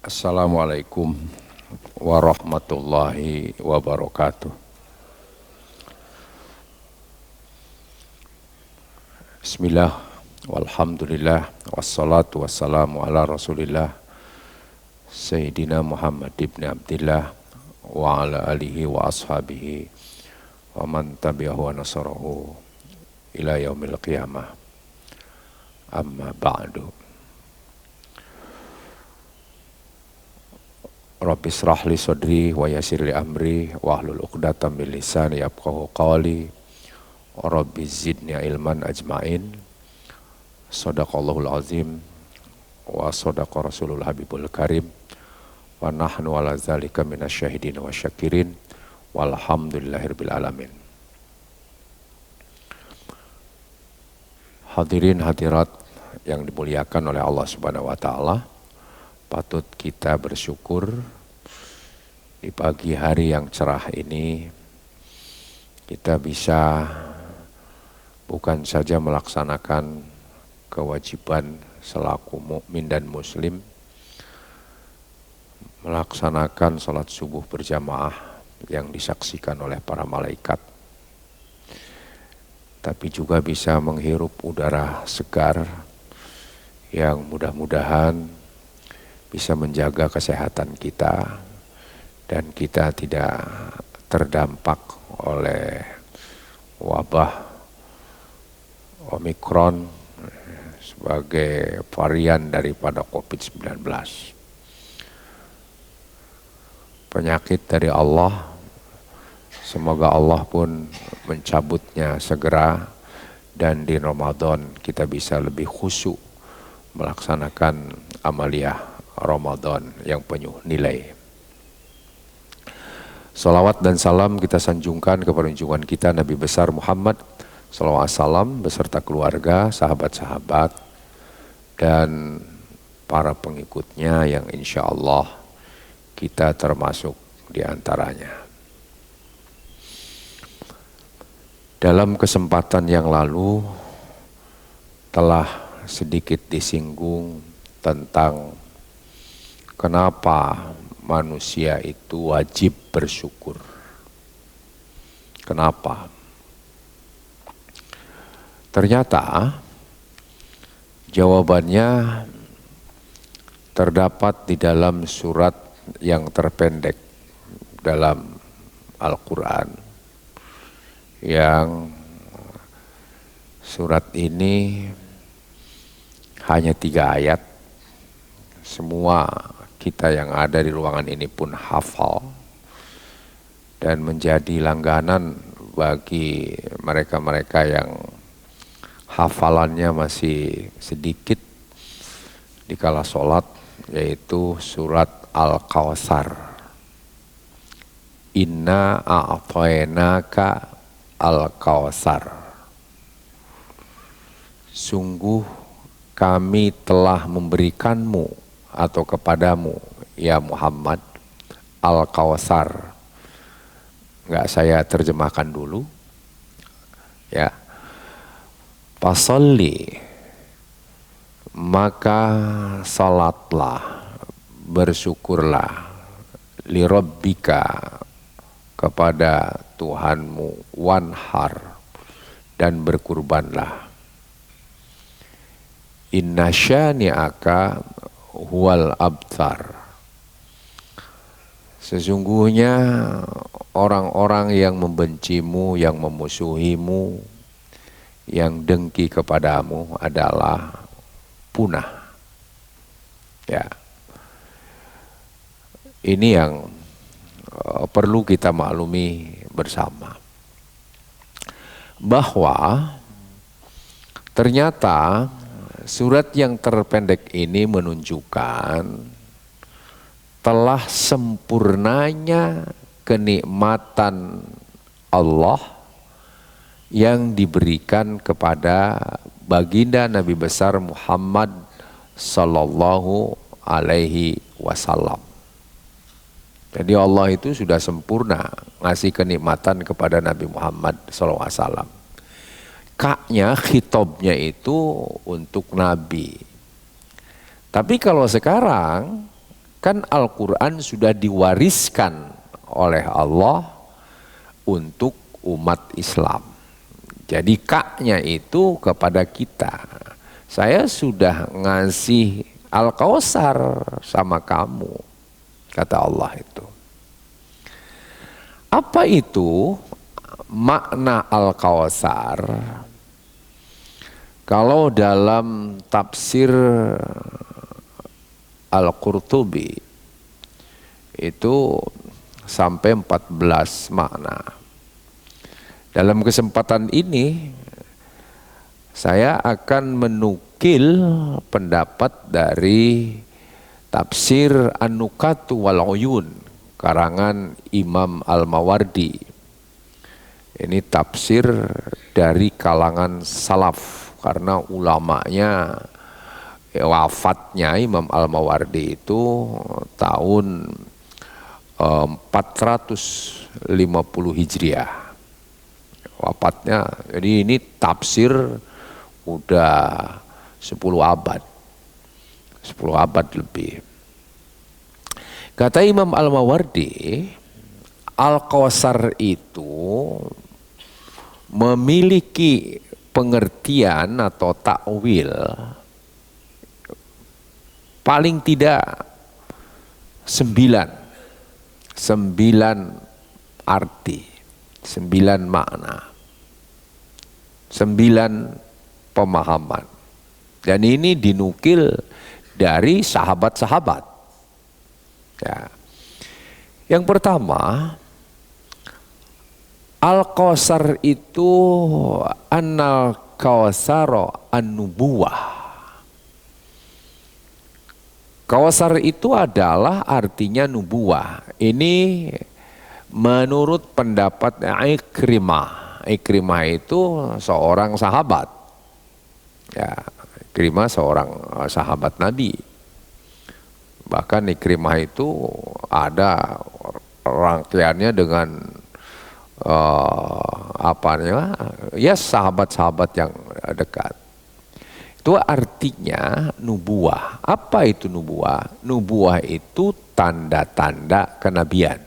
Assalamualaikum warahmatullahi wabarakatuh. Bismillah, walhamdulillah, wassalatu wassalamu ala rasulillah Sayyidina Muhammad ibn Abdillah wa ala alihi wa ashabihi wa man tabi'ahu wa nasarahu ila yaumil qiyamah. Amma ba'du. Rabbi israh li sadri wa yassir li amri wa hlul 'uqdatam min lisani yafqahu qawli. Rabbi zidni ilman ajmain. Shadaqallahul azim wa shadaqa rasulul habibul karim wa nahnu ala zalika minasyahidin wa syakirin walhamdulillahirabbil alamin. Hadirin hadirat yang dimuliakan oleh Allah Subhanahu wa taala, patut kita bersyukur di pagi hari yang cerah ini kita bisa bukan saja melaksanakan kewajiban selaku mukmin dan muslim, melaksanakan salat subuh berjamaah yang disaksikan oleh para malaikat, tapi juga bisa menghirup udara segar yang mudah-mudahan bisa menjaga kesehatan kita dan kita tidak terdampak oleh wabah Omikron sebagai varian daripada COVID-19. Penyakit dari Allah, semoga Allah pun mencabutnya segera dan di Ramadan kita bisa lebih khusyuk melaksanakan amaliyah Ramadan yang penuh nilai. Salawat dan salam kita sanjungkan kepada junjungan kita Nabi besar Muhammad SAW beserta keluarga, sahabat-sahabat, dan para pengikutnya yang insya Allah kita termasuk di antaranya. Dalam kesempatan yang lalu telah sedikit disinggung tentang kenapa manusia itu wajib bersyukur. Kenapa? Ternyata jawabannya terdapat di dalam surat yang terpendek dalam Al-Quran, yang surat ini hanya 3 ayat. Semua kita yang ada di ruangan ini pun hafal dan menjadi langganan bagi mereka-mereka yang hafalannya masih sedikit di kala sholat, yaitu surat Al-Kawthar. Inna a'tainaka Al-Kawthar. Sungguh kami telah memberikanmu atau kepadamu ya Muhammad Al-Kawthar. Enggak saya terjemahkan dulu ya. Fasalli, maka salatlah, bersyukurlah, li rabbika, kepada Tuhanmu, wanhar, dan berkurbanlah. Inna syani'aka huwal abtar. Sesungguhnya orang-orang yang membencimu, yang memusuhimu, yang dengki kepadamu adalah punah. Ya. Ini yang perlu kita maklumi bersama. Bahwa ternyata surat yang terpendek ini menunjukkan telah sempurnanya kenikmatan Allah yang diberikan kepada baginda Nabi besar Muhammad sallallahu alaihi wasallam. Jadi Allah itu sudah sempurna ngasih kenikmatan kepada Nabi Muhammad sallallahu alaihi wasallam. Kaknya, khitabnya itu untuk Nabi. Tapi kalau sekarang Kan Al-Quran sudah diwariskan oleh Allah untuk umat Islam. Jadi kaknya itu kepada kita. Saya sudah ngasih Al-Kausar sama kamu, kata Allah itu. Apa itu makna Al-Kausar? Kalau dalam tafsir Al-Qurtubi itu sampai 14 makna. Dalam kesempatan ini saya akan menukil pendapat dari tafsir An-Nukatu wal Uyun karangan Imam Al-Mawardi. Ini tafsir dari kalangan salaf karena ulamanya wafatnya Imam Al-Mawardi itu tahun 450 Hijriah wafatnya. Jadi ini tafsir udah 10 abad 10 abad lebih. Kata Imam Al-Mawardi, Al-Kausar itu memiliki pengertian atau takwil paling tidak 9 arti, 9 makna, 9 pemahaman. Dan ini dinukil dari sahabat-sahabat. Ya. Yang pertama, Al-Kausar itu annal kausaro an-nubuwah. Kausar itu adalah artinya nubuah. Ini menurut pendapat Ikrimah. Ikrimah itu seorang sahabat. Ya, Ikrimah seorang sahabat Nabi. Bahkan Ikrimah itu ada rangkaiannya dengan sahabat-sahabat yang dekat. Itu artinya nubuah. Apa itu nubuah? Nubuah itu tanda-tanda kenabian.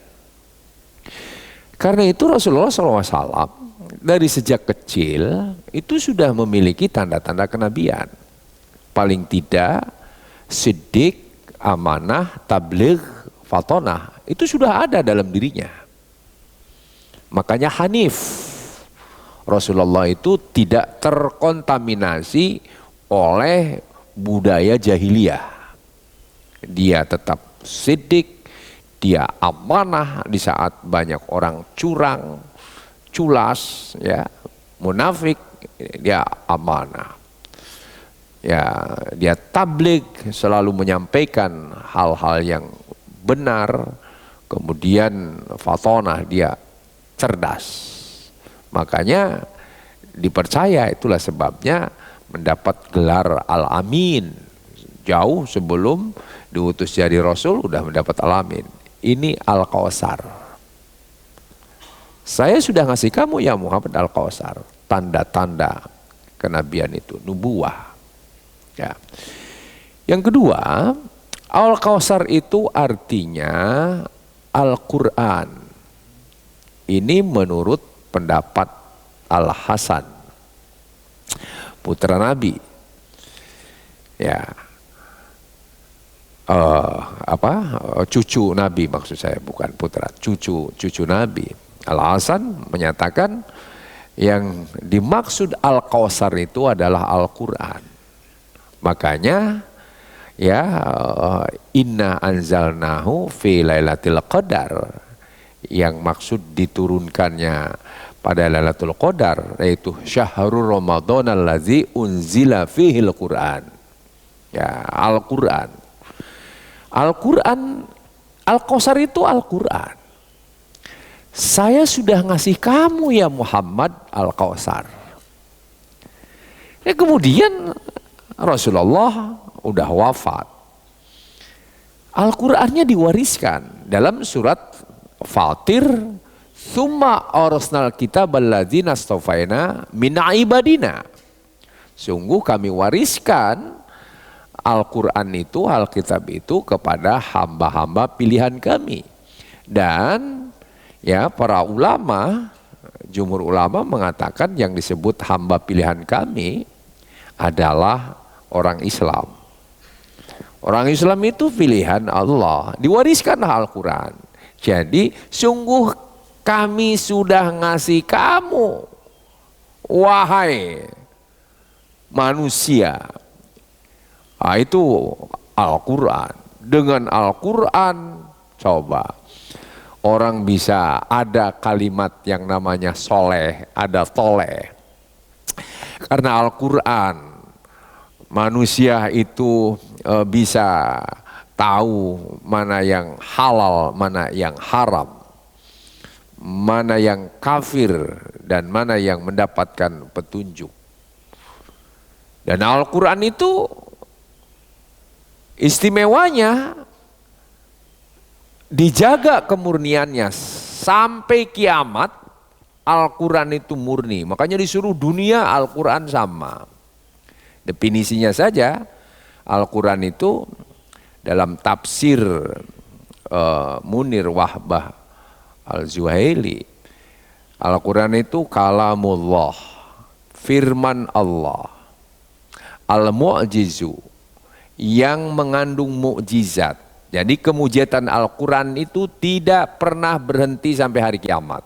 Karena itu Rasulullah SAW dari sejak kecil itu sudah memiliki tanda-tanda kenabian. Paling tidak siddiq, amanah, tabligh, fatonah itu sudah ada dalam dirinya. Makanya Hanif, Rasulullah itu tidak terkontaminasi oleh budaya jahiliyah. Dia tetap siddiq, dia amanah di saat banyak orang curang, culas, ya, munafik, dia amanah. Ya, dia tabligh, selalu menyampaikan hal-hal yang benar. Kemudian fatonah, dia cerdas. Makanya dipercaya, itulah sebabnya mendapat gelar Al-Amin. Jauh sebelum diutus jadi Rasul udah mendapat Al-Amin. Ini Al-Kausar. Saya sudah ngasih kamu ya Muhammad Al-Kausar. Tanda-tanda kenabian itu, nubuah. Ya. Yang kedua, Al-Kausar itu artinya Al-Quran. Ini menurut pendapat Al-Hasan, putra Nabi. Ya. Cucu Nabi maksud saya, bukan putra, cucu Nabi. Al-Hasan menyatakan yang dimaksud Al-Kausar itu adalah Al-Quran. Makanya ya inna anzalnahu fi lailatul qadar, yang maksud diturunkannya pada Lailatul Qadar yaitu syahrul Ramadan allazi unzila fihil Quran. Ya, Al-Quran. Al-Quran, Al-Kausar itu Al-Quran. Saya sudah ngasih kamu ya Muhammad Al-Kausar. Ya, kemudian Rasulullah udah wafat. Al-Qur'annya diwariskan dalam surat Fatir, "Tsumma arsalnal kitabal ladzina astafaina min ibadina." Sungguh kami wariskan Al-Quran itu, Alkitab itu kepada hamba-hamba pilihan kami. Dan ya para ulama, jumhur ulama mengatakan yang disebut hamba pilihan kami adalah orang Islam. Orang Islam itu pilihan Allah, diwariskan Al-Quran. Jadi sungguh kami sudah ngasih kamu, wahai manusia. Nah, itu Al-Quran. Dengan Al-Quran coba orang bisa ada kalimat yang namanya soleh, ada toleh. Karena Al-Quran manusia itu bisa tahu mana yang halal, mana yang haram, mana yang kafir dan mana yang mendapatkan petunjuk. Dan Al-Quran itu istimewanya dijaga kemurniannya sampai kiamat. Al-Quran itu murni, makanya di seluruh dunia Al-Quran sama. Definisinya saja, Al-Quran itu dalam tafsir Munir Wahbah Al-Zuhaili, Al-Quran itu kalamullah, firman Allah, al-mu'jizu, yang mengandung mukjizat. Jadi kemujizatan Al-Quran itu tidak pernah berhenti sampai hari kiamat.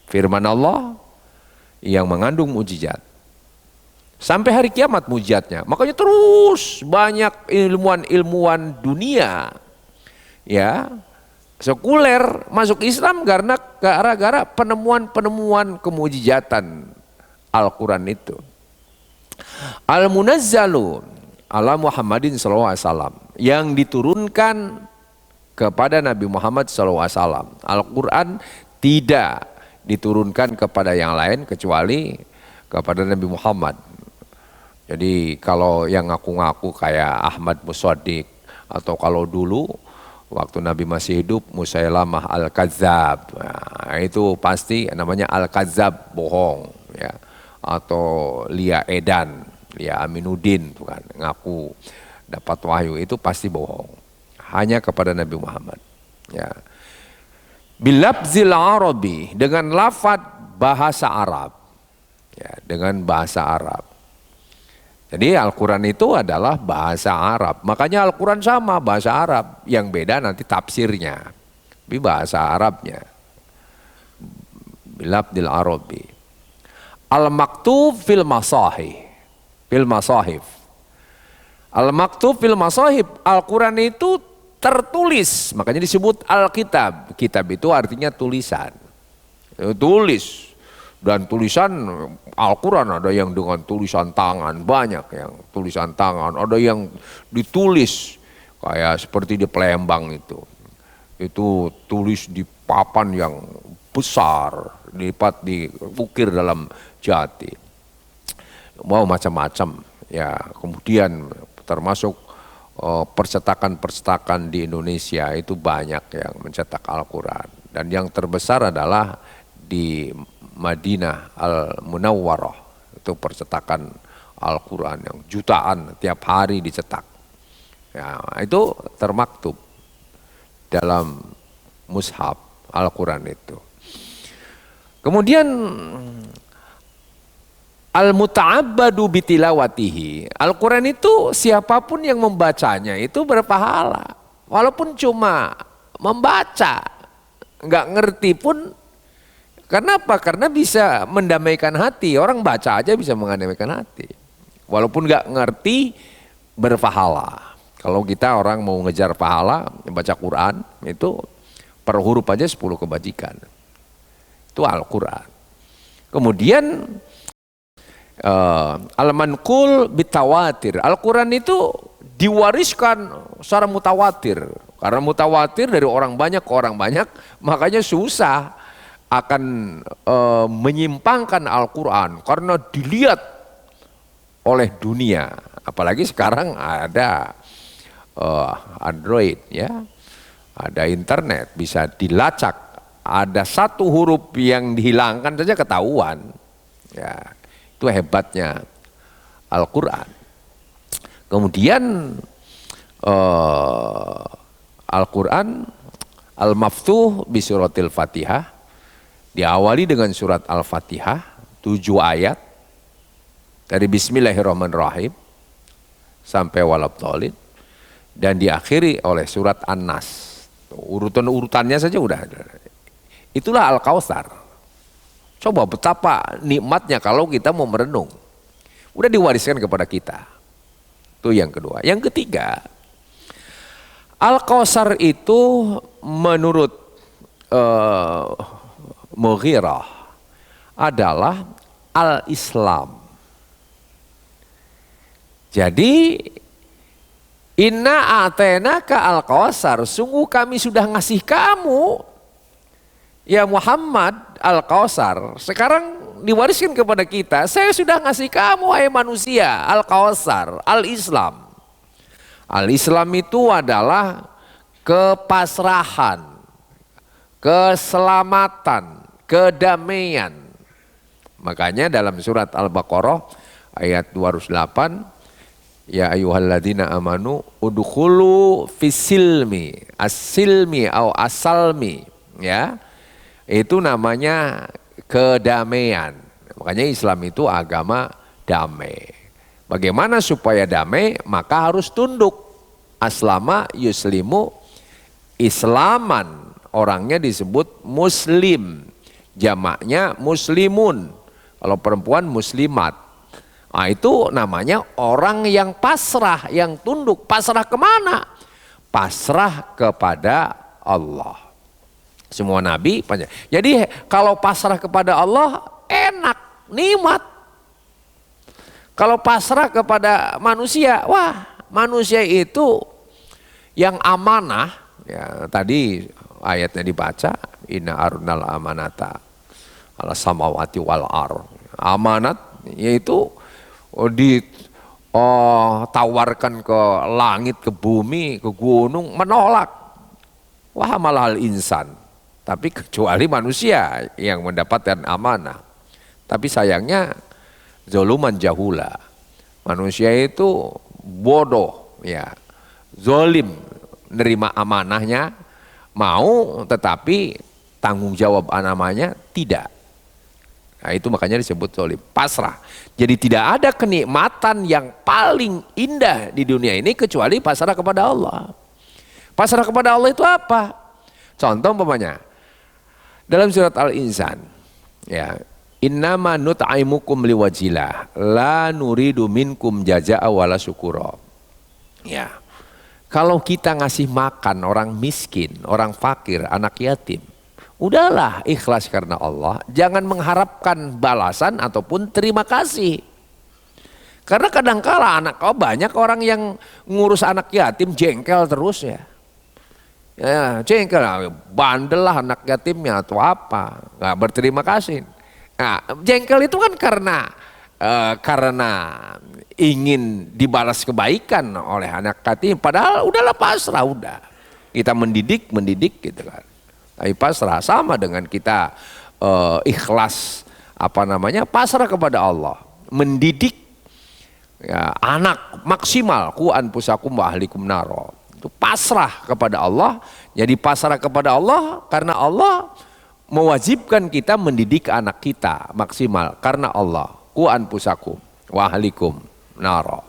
Firman Allah yang mengandung mukjizat. Sampai hari kiamat mukjizatnya. Makanya terus banyak ilmuwan-ilmuwan dunia ya sekuler masuk Islam karena gara-gara penemuan-penemuan kemujizatan Al-Quran itu. Al-Munazzalu ala Muhammadin SAW, yang diturunkan kepada Nabi Muhammad SAW. Al-Quran tidak diturunkan kepada yang lain kecuali kepada Nabi Muhammad. Jadi kalau yang ngaku-ngaku kayak Ahmad Musaddiq, atau kalau dulu waktu Nabi masih hidup Musailamah Al-Kadzab, nah, itu pasti namanya Al-Kadzab, bohong ya. Atau Lia Edan, Lia Aminuddin tuh kan ngaku dapat wahyu, itu pasti bohong. Hanya kepada Nabi Muhammad ya. Bilabzil Arabi, dengan lafaz bahasa Arab ya, dengan bahasa Arab. Jadi Al-Quran itu adalah bahasa Arab. Makanya Al-Quran sama bahasa Arab. Yang beda nanti tafsirnya. Tapi bahasa Arabnya. Bilabdil Arabi. Al-maktub fil masahih. Fil masahif. Al-maktub fil masahif. Al-Quran itu tertulis. Makanya disebut Al-Kitab. Kitab itu artinya tulisan. Tulis. Dan tulisan Al-Quran ada yang dengan tulisan tangan, banyak yang tulisan tangan, ada yang ditulis kayak seperti di Palembang itu tulis di papan yang besar, diukir dalam jati, mau macam-macam ya. Kemudian termasuk percetakan-percetakan di Indonesia itu banyak yang mencetak Al-Quran, dan yang terbesar adalah di Madinah Al-Munawwarah, itu percetakan Al-Quran yang jutaan tiap hari dicetak. Ya, itu termaktub dalam mushaf Al-Quran itu. Kemudian al-muta'abbadu bitilawatihi. Al-Quran itu siapapun yang membacanya itu berpahala. Walaupun cuma membaca, nggak ngerti pun. Kenapa? Karena bisa mendamaikan hati. Orang baca aja bisa mendamaikan hati. Walaupun nggak ngerti, berpahala. Kalau kita orang mau ngejar pahala, baca Quran, itu per huruf aja 10 kebajikan. Itu Al-Quran. Kemudian al-manqul bitawatir. Al-Quran itu diwariskan secara mutawatir. Karena mutawatir dari orang banyak ke orang banyak, makanya susah akan menyimpangkan Al-Quran karena dilihat oleh dunia. Apalagi sekarang ada Android ya, ada internet, bisa dilacak. Ada satu huruf yang dihilangkan saja ketahuan ya. Itu hebatnya Al-Quran. Kemudian Al-Quran Al-Maftuh bi suratil Fatihah diawali dengan surat Al-Fatihah 7 ayat dari Bismillahirrahmanirrahim sampai Waladhdallin dan diakhiri oleh surat An-Nas. Urutan-urutannya saja udah. Itulah Al-Kautsar. Coba betapa nikmatnya kalau kita mau merenung. Udah diwariskan kepada kita. Itu yang kedua. Yang ketiga, Al-Kautsar itu menurut Mughirah adalah Al-Islam. Jadi inna a'tainaka al-Kautsar, sungguh kami sudah ngasih kamu ya Muhammad Al-Kautsar. Sekarang diwariskan kepada kita, saya sudah ngasih kamu hai manusia Al-Kautsar, Al-Islam. Al-Islam itu adalah kepasrahan, keselamatan, kedamaian. Makanya dalam surat Al-Baqarah ayat 208, ya ayyuhalladzina amanu udkhulu fisilmi, as-silmi atau asalmi, ya. Itu namanya kedamaian. Makanya Islam itu agama damai. Bagaimana supaya damai? Maka harus tunduk. Aslama yuslimu islaman. Orangnya disebut muslim. Jamaknya muslimun. Kalau perempuan muslimat. Nah, itu namanya orang yang pasrah, yang tunduk. Pasrah kemana? Pasrah kepada Allah. Semua nabi. Jadi kalau pasrah kepada Allah enak, nikmat. Kalau pasrah kepada manusia, wah manusia itu yang amanah. Ya, tadi ayatnya dibaca, inna arnal amanata ala samawati wal ar. Amanat yaitu ditawarkan ke langit, ke bumi, ke gunung, menolak. Wah malahal insan. Tapi kecuali manusia yang mendapatkan amanah. Tapi sayangnya zoluman jahula. Manusia itu bodoh, ya, zolim, nerima amanahnya, mau tetapi tanggung jawab namanya tidak. Nah, itu makanya disebut zolim, pasrah. Jadi tidak ada kenikmatan yang paling indah di dunia ini kecuali pasrah kepada Allah. Pasrah kepada Allah itu apa? Contoh umpamanya dalam surat Al-Insan, ya, innama nut'imukum liwajillah la nuridu minkum jazaa'a wala syukura. Ya. Kalau kita ngasih makan orang miskin, orang fakir, anak yatim, udahlah ikhlas karena Allah, jangan mengharapkan balasan ataupun terima kasih. Karena kadangkala banyak orang yang ngurus anak yatim jengkel terus ya. Ya, jengkel, bandel lah anak yatimnya atau apa, nggak berterima kasih. Nah, jengkel itu kan karena ingin dibalas kebaikan oleh anak yatim, padahal udahlah pasrah, udah kita mendidik gitu kan. Tapi pasrah sama dengan kita ikhlas pasrah kepada Allah, mendidik ya, anak maksimal ku anfusakum wa ahlikum naro. Itu pasrah kepada Allah. Jadi pasrah kepada Allah karena Allah mewajibkan kita mendidik anak kita maksimal karena Allah. Ku anfusakum wa ahlikum naro.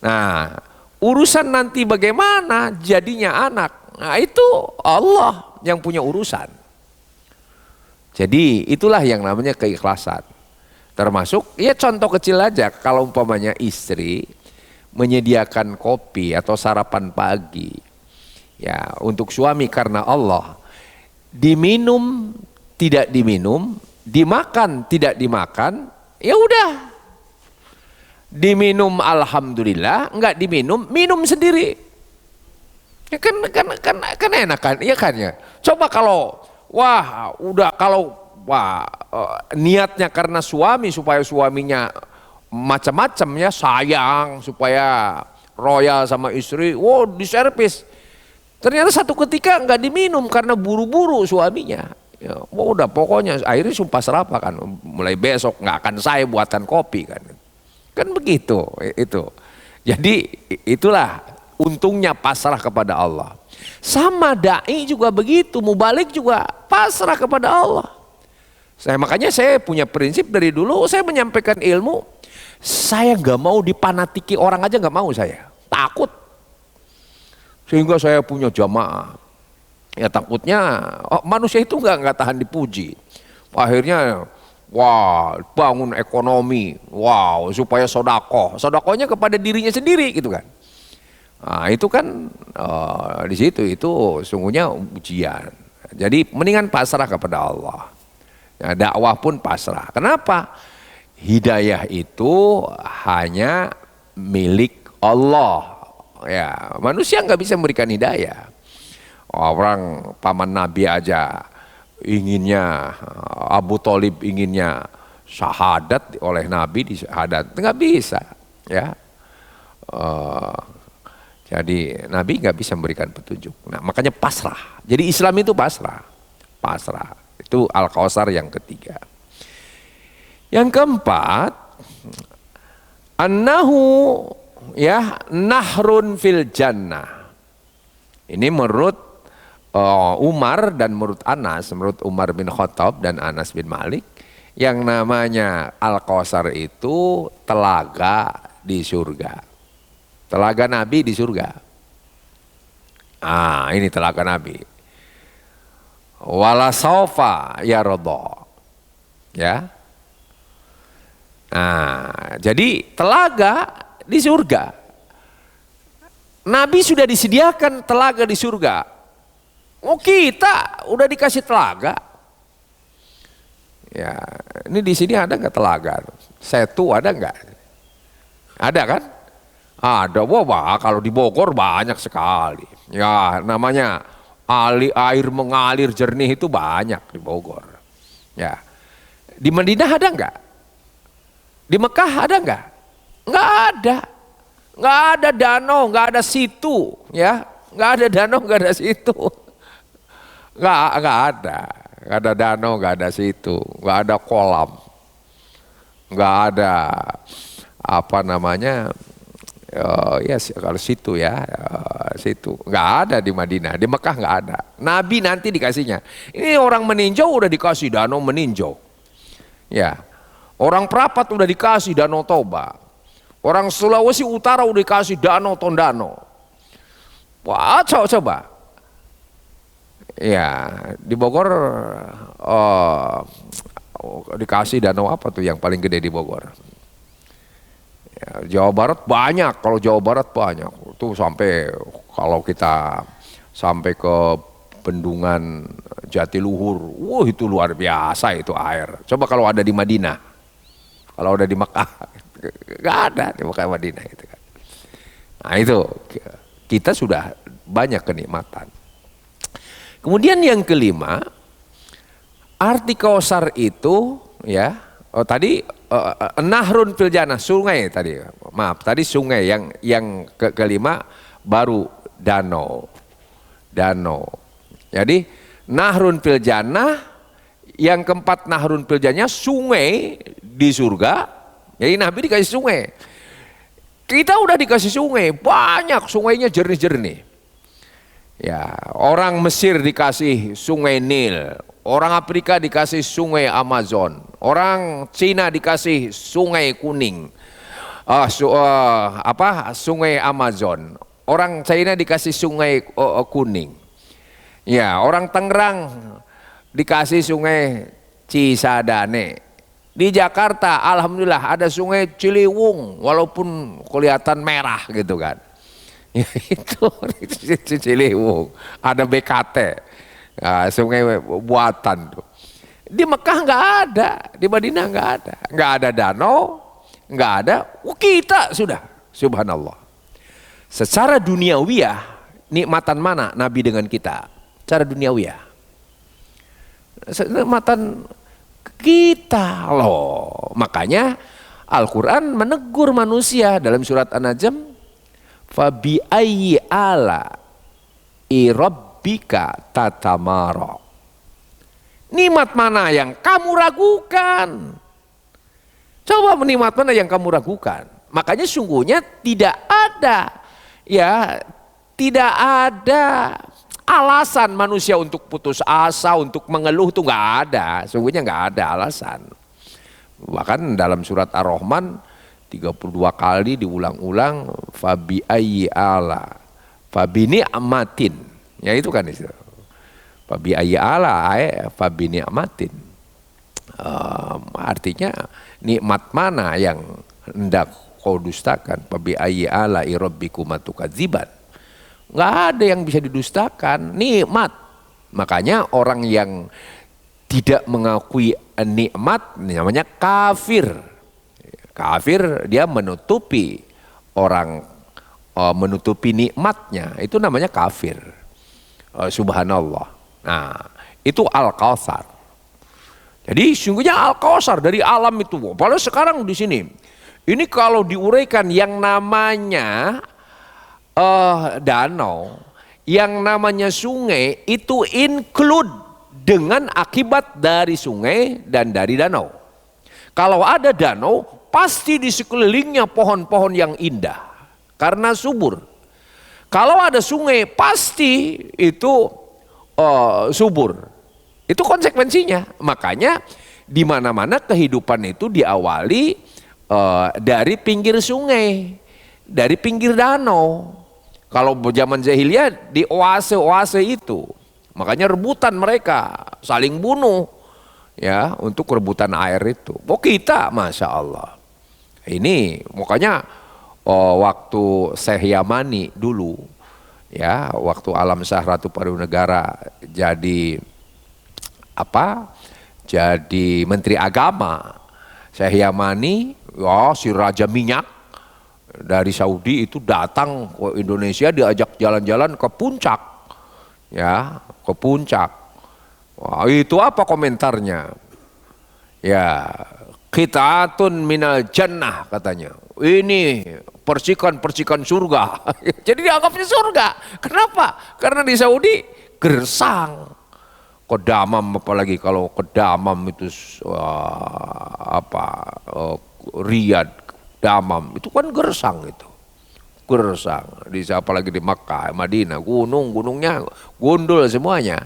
Nah, urusan nanti bagaimana jadinya anak, nah itu Allah yang punya urusan. Jadi itulah yang namanya keikhlasan. Termasuk ya contoh kecil aja, kalau umpamanya istri menyediakan kopi atau sarapan pagi ya untuk suami karena Allah, diminum tidak diminum, dimakan tidak dimakan, ya udah, diminum alhamdulillah, enggak diminum minum sendiri, ya kan enak kan, ya kan ya. Coba kalau niatnya karena suami supaya suaminya macam-macam ya, sayang supaya royal sama istri, diservis. Ternyata satu ketika nggak diminum karena buru-buru suaminya. Ya, udah pokoknya akhirnya sumpah serapah kan, mulai besok nggak akan saya buatkan kopi kan. Kan begitu itu. Jadi itulah untungnya pasrah kepada Allah. Sama dai juga begitu, mubalik juga pasrah kepada Allah. Makanya saya punya prinsip dari dulu, saya menyampaikan ilmu, saya nggak mau dipanatiki orang aja, nggak mau saya, takut. Sehingga saya punya jamaah. Ya takutnya manusia itu nggak tahan dipuji. Akhirnya wah bangun ekonomi, wow supaya sodakohnya kepada dirinya sendiri gitu kan. Nah itu kan di situ itu sungguhnya ujian. Jadi mendingan pasrah kepada Allah. Ya, dakwah pun pasrah. Kenapa? Hidayah itu hanya milik Allah. Ya manusia nggak bisa memberikan hidayah. Orang paman Nabi aja inginnya, Abu Thalib inginnya syahadat oleh Nabi, disyahadat nggak bisa ya. Jadi Nabi nggak bisa memberikan petunjuk. Nah makanya pasrah. Jadi Islam itu pasrah. Itu Al-Kautsar yang ketiga. Yang keempat, annahu ya nahrun fil jannah. Ini menurut Umar dan menurut Umar bin Khattab dan Anas bin Malik, yang namanya Al-Kautsar itu telaga di surga. Telaga Nabi di surga. Ini telaga Nabi. Wala saufa yaradha. Ya. Jadi telaga di surga. Nabi sudah disediakan telaga di surga. Kita udah dikasih telaga. Ya, ini di sini ada nggak telaga? Setu ada nggak? Ada kan? Ada, wah kalau di Bogor banyak sekali. Ya, namanya air mengalir jernih itu banyak di Bogor. Ya, di Madinah ada nggak? Di Mekah ada nggak? Nggak ada. Nggak ada danau, nggak ada situ, ya, nggak ada danau, nggak ada situ. Nggak ada danau, nggak ada situ, nggak ada kolam, nggak ada apa namanya, ya kalau situ ya, situ nggak ada di Madinah, di Mekah nggak ada. Nabi nanti dikasihnya. Ini orang meninjau udah dikasih danau meninjau, ya. Orang Perapat udah dikasih danau Toba, orang Sulawesi Utara udah dikasih danau Tondano. Wah coba. Ya, di Bogor dikasih danau apa tuh yang paling gede di Bogor? Ya, Jawa Barat banyak, kalau Jawa Barat banyak. Itu sampai kalau kita sampai ke Bendungan Jatiluhur, wah itu luar biasa itu air. Coba kalau ada di Madinah, kalau ada di Mekah, nggak ada di Mekah Madinah itu kan. Nah itu kita sudah banyak kenikmatan. Kemudian yang kelima, arti Kautsar itu ya, tadi nahrun fil jannah, sungai tadi. Maaf, tadi sungai, yang kelima baru danau. Jadi nahrun fil jannah, yang keempat nahrun fil jannah, sungai di surga. Jadi Nabi dikasih sungai. Kita udah dikasih sungai, banyak sungainya jernih-jernih. Ya, orang Mesir dikasih sungai Nil, orang Afrika dikasih sungai Amazon, orang Cina dikasih sungai kuning, sungai Amazon, orang China dikasih sungai kuning. Ya, orang Tangerang dikasih sungai Cisadane. Di Jakarta, alhamdulillah ada sungai Ciliwung, walaupun kelihatan merah gitu kan. Ya itu Ciliwung, ada BKT, nah, sungai buatan tuh. Di Mekah nggak ada, di Madinah nggak ada danau, nggak ada. Kita sudah, subhanallah. Secara duniawiyah, nikmatan mana Nabi dengan kita? Secara duniawiyah, nikmatan kita loh. Makanya Al-Quran menegur manusia dalam surat An-Najm. Fabi ayyi ala rabbika tatamara. Nikmat mana yang kamu ragukan? Coba nikmat mana yang kamu ragukan? Makanya sungguhnya tidak ada, ya, tidak ada alasan manusia untuk putus asa, untuk mengeluh, tuh nggak ada. Sungguhnya nggak ada alasan. Bahkan dalam surat Ar-Rahman 32 kali diulang-ulang, fabi ayyi ala, fabi ni'matin. Ya itu kan itu. Fabi ayyi ala, fabi ni'matin. Artinya nikmat mana yang hendak kau dustakan? Fabi ayyi ala rabbikuma tukadziban. Nggak ada yang bisa didustakan, nikmat. Makanya orang yang tidak mengakui nikmat namanya kafir. Kafir dia menutupi orang, menutupi nikmatnya, itu namanya kafir. Subhanallah. Nah, itu Al-Kautsar. Jadi sungguhnya Al-Kautsar dari alam itu. Padahal sekarang di sini, ini kalau diuraikan yang namanya danau, yang namanya sungai itu include dengan akibat dari sungai dan dari danau. Kalau ada danau, pasti di sekelilingnya pohon-pohon yang indah karena subur. Kalau ada sungai, pasti itu subur. Itu konsekuensinya. Makanya di mana-mana kehidupan itu diawali dari pinggir sungai, dari pinggir danau. Kalau zaman jahiliyah di oase-oase itu, makanya rebutan mereka, saling bunuh, ya, untuk rebutan air itu. Oh kita, masya Allah. Ini makanya waktu Syekh Yamani dulu, ya, waktu Alam Shah Ratu Parunegara jadi apa? Jadi Menteri Agama, Syekh Yamani, ya, si Raja Minyak dari Saudi itu datang ke Indonesia, diajak jalan-jalan ke puncak, ya, ke puncak. Wah, itu apa komentarnya? Ya, qita'atun minal jannah katanya. Ini percikan-percikan surga. Jadi dianggapnya surga. Kenapa? Karena di Saudi gersang. Kedamam, apalagi kalau kedamam itu Riyadh, Damam itu kan gersang itu, gersang. Apalagi di Makkah, Madinah, gunungnya gundul semuanya.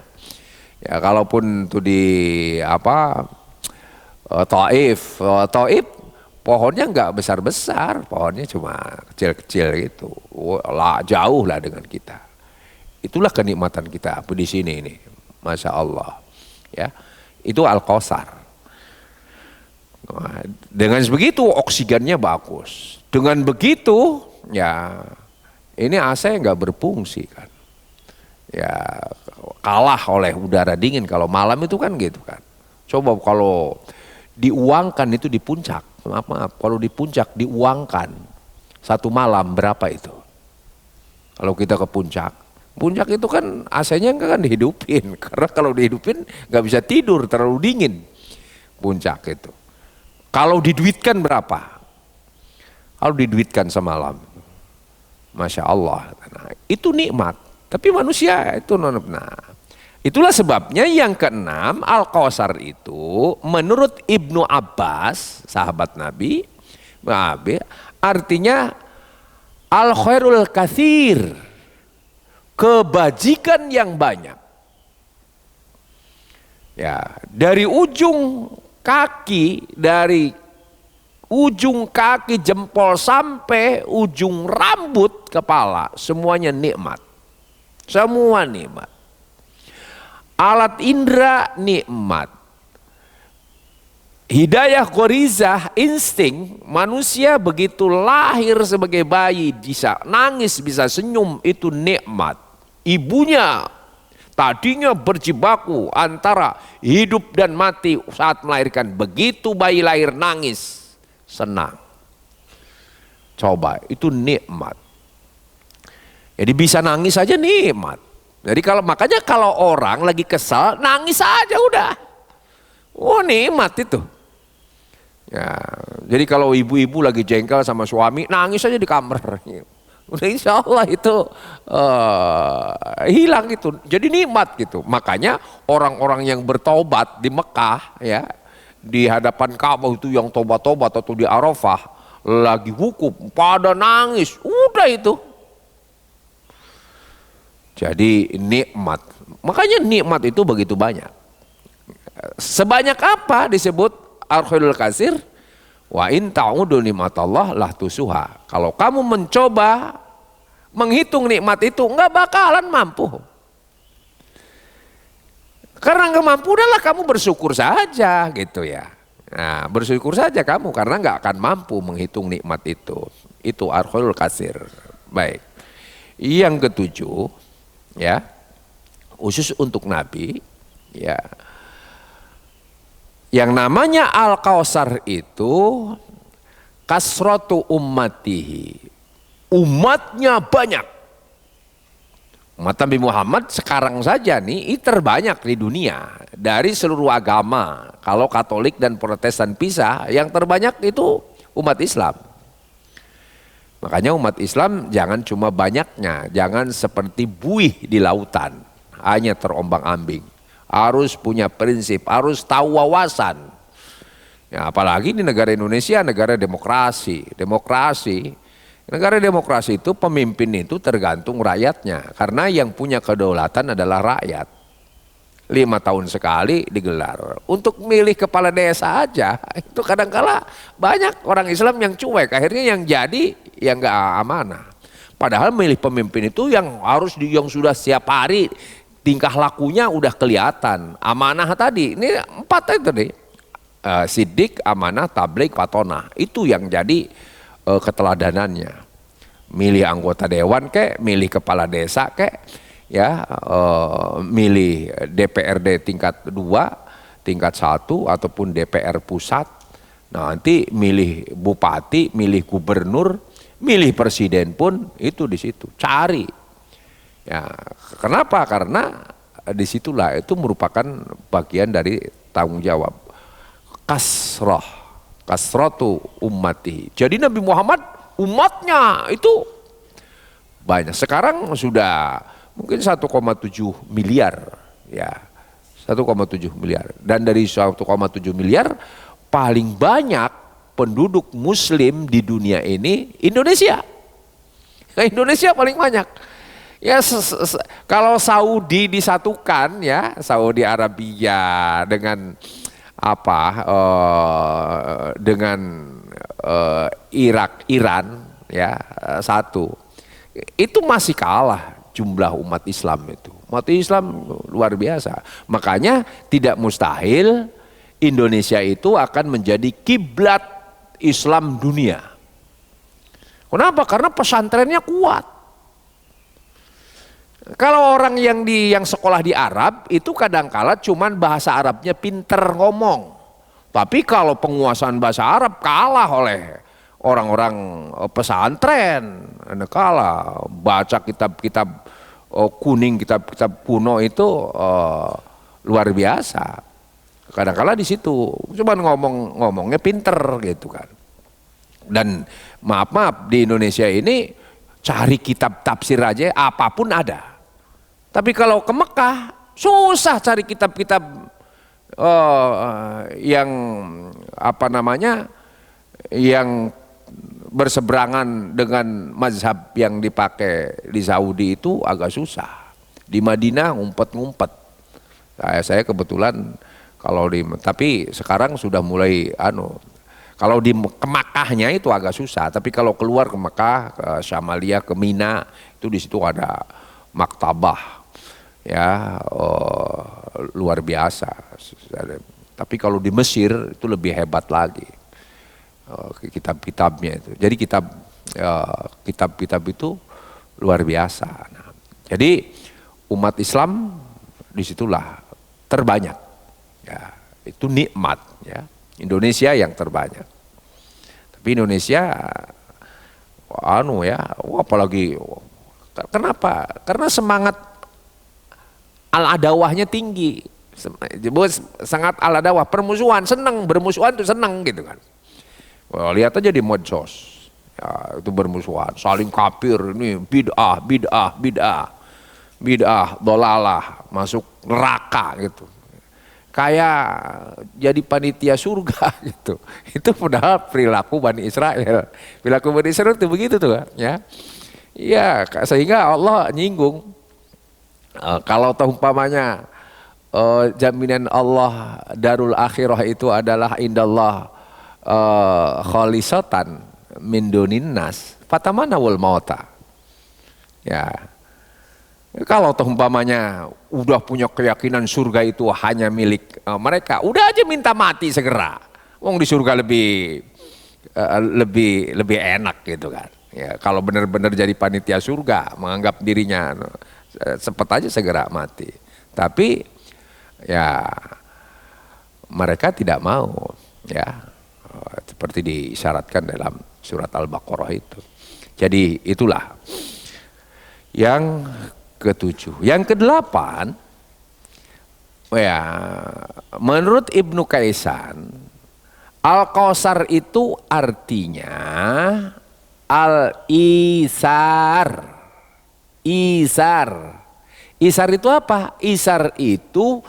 Ya kalaupun itu di Taif pohonnya nggak besar-besar, pohonnya cuma kecil-kecil gitu, jauh lah dengan kita. Itulah kenikmatan kita di sini ini, masya Allah. Ya, itu Al-Kautsar. Dengan begitu oksigennya bagus. Dengan begitu ya ini AC nggak berfungsi kan. Ya kalah oleh udara dingin kalau malam itu kan gitu kan. Coba kalau diuangkan itu di puncak, maaf kalau di puncak diuangkan satu malam berapa itu? Kalau kita ke puncak, puncak itu kan AC-nya kan dihidupin karena kalau dihidupin nggak bisa tidur terlalu dingin puncak itu. Kalau diduitkan berapa? Kalau diduitkan semalam, masya Allah. Nah, itu nikmat. Tapi manusia itu nah, itulah sebabnya yang keenam Al-Kautsar itu menurut Ibnu Abbas, sahabat Nabi, artinya al khairul katsir, kebajikan yang banyak. Ya, dari ujung kaki, dari ujung kaki jempol sampai ujung rambut kepala, semuanya nikmat. Semua nikmat. Alat indera nikmat. Hidayah ghorizah, insting manusia begitu lahir sebagai bayi bisa nangis, bisa senyum, itu nikmat. Ibunya tadinya berjibaku antara hidup dan mati saat melahirkan. Begitu bayi lahir nangis, senang. Coba, itu nikmat. Jadi bisa nangis saja nikmat. Jadi makanya kalau orang lagi kesal, nangis aja udah. Oh nikmat itu. Ya, jadi kalau ibu-ibu lagi jengkel sama suami, nangis aja di kamar. Udah insya Allah itu hilang itu, jadi nikmat gitu. Makanya orang-orang yang bertobat di Mekah, ya, di hadapan Ka'bah itu yang tobat-tobat atau di Arafah, lagi wukuf, pada nangis, udah itu. Jadi nikmat, makanya nikmat itu begitu banyak. Sebanyak apa disebut al-khairul kasir? Wa in ta'udu nikmatallah lah tusuha. Kalau kamu mencoba menghitung nikmat itu, nggak bakalan mampu. Karena nggak mampu, udahlah kamu bersyukur saja gitu ya. Nah, bersyukur saja kamu karena nggak akan mampu menghitung nikmat itu. Itu al-khairul kasir. Baik. Yang ketujuh, ya, khusus untuk Nabi, ya. Yang namanya Al-Kausar itu kasratu ummatihi. Umatnya banyak. Umat Nabi Muhammad sekarang saja nih terbanyak di dunia dari seluruh agama. Kalau Katolik dan Protestan pisah, yang terbanyak itu umat Islam. Makanya umat Islam jangan cuma banyaknya, jangan seperti buih di lautan, hanya terombang-ambing. Harus punya prinsip, harus tahu wawasan. Ya, apalagi di negara Indonesia, negara demokrasi. Negara demokrasi itu pemimpin itu tergantung rakyatnya. Karena yang punya kedaulatan adalah rakyat. 5 tahun sekali digelar. Untuk milih kepala desa aja, itu kadang-kala banyak orang Islam yang cuek. Akhirnya yang jadi yang nggak amanah. Padahal milih pemimpin itu yang harus yang sudah setiap hari tingkah lakunya udah kelihatan. Amanah tadi, ini 4 itu tadi. Sidik, amanah, tabligh, patonah. Itu yang jadi keteladanannya. Milih anggota dewan kek, milih kepala desa kek, ya, milih DPRD tingkat 2, tingkat 1 ataupun DPR pusat. Nah, nanti milih bupati, milih gubernur, milih presiden pun itu di situ. Cari. Ya, kenapa? Karena disitulah itu merupakan bagian dari tanggung jawab. Kasratu ummati. Jadi Nabi Muhammad umatnya itu banyak. Sekarang sudah mungkin 1,7 miliar, ya, 1,7 miliar. Dan dari 1,7 miliar paling banyak penduduk Muslim di dunia ini Indonesia. Indonesia paling banyak. Ya, kalau Saudi disatukan, ya, Saudi Arabia dengan apa, dengan Irak, Iran, ya, satu, itu masih kalah jumlah umat Islam itu. Umat Islam luar biasa. Makanya tidak mustahil Indonesia itu akan menjadi kiblat Islam dunia. Kenapa? Karena pesantrennya kuat. Kalau orang yang sekolah di Arab itu kadangkala cuman bahasa Arabnya pinter ngomong. Tapi kalau penguasaan bahasa Arab kalah oleh orang-orang pesantren. Kalah, baca kitab-kitab kuning, kitab-kitab kuno itu luar biasa. Kadangkala di situ cuman ngomongnya pinter gitu kan. Dan maaf di Indonesia ini cari kitab tafsir aja apapun ada. Tapi kalau ke Mekah susah cari kitab-kitab yang apa namanya, yang berseberangan dengan mazhab yang dipakai di Saudi itu agak susah. Di Madinah ngumpet-ngumpet. Saya kebetulan kalau tapi sekarang sudah mulai kalau di ke Makkahnya itu agak susah, tapi kalau keluar ke Mekah, ke Syamalia, ke Mina, itu di situ ada maktabah, ya, luar biasa. Tapi kalau di Mesir itu lebih hebat lagi kitab-kitabnya itu. Jadi kitab-kitab itu luar biasa. Nah, jadi umat Islam disitulah terbanyak, ya, itu nikmat, ya. Indonesia yang terbanyak. Tapi Indonesia ya, apalagi kenapa? Karena semangat al-adawahnya tinggi. Sangat al-adawah, permusuhan, senang, bermusuhan itu senang gitu kan. Lihat aja di medsos. Ya, itu bermusuhan, saling kafir, ini bid'ah, dolalah, masuk neraka gitu. kayak jadi panitia surga gitu. Itu padahal perilaku Bani Israel. Perilaku Bani Israel itu begitu tuh ya. Iya, sehingga Allah nyinggung kalau umpamanya jaminan Allah darul akhirah itu adalah indallah khalisatan min dunin nas fatamanawul mauta. Ya. Kalau umpamanya udah punya keyakinan surga itu hanya milik mereka, udah aja minta mati segera. Wong di surga lebih enak gitu kan. Ya, kalau benar-benar jadi panitia surga, menganggap dirinya cepat aja segera mati. Tapi ya mereka tidak mau, ya seperti disyaratkan dalam surat Al-Baqarah itu. Jadi itulah yang ketujuh. Yang kedelapan, ya menurut Ibnu Kaisan, Al-Kausar itu artinya Al-Isar. Isar. Isar itu apa? Isar itu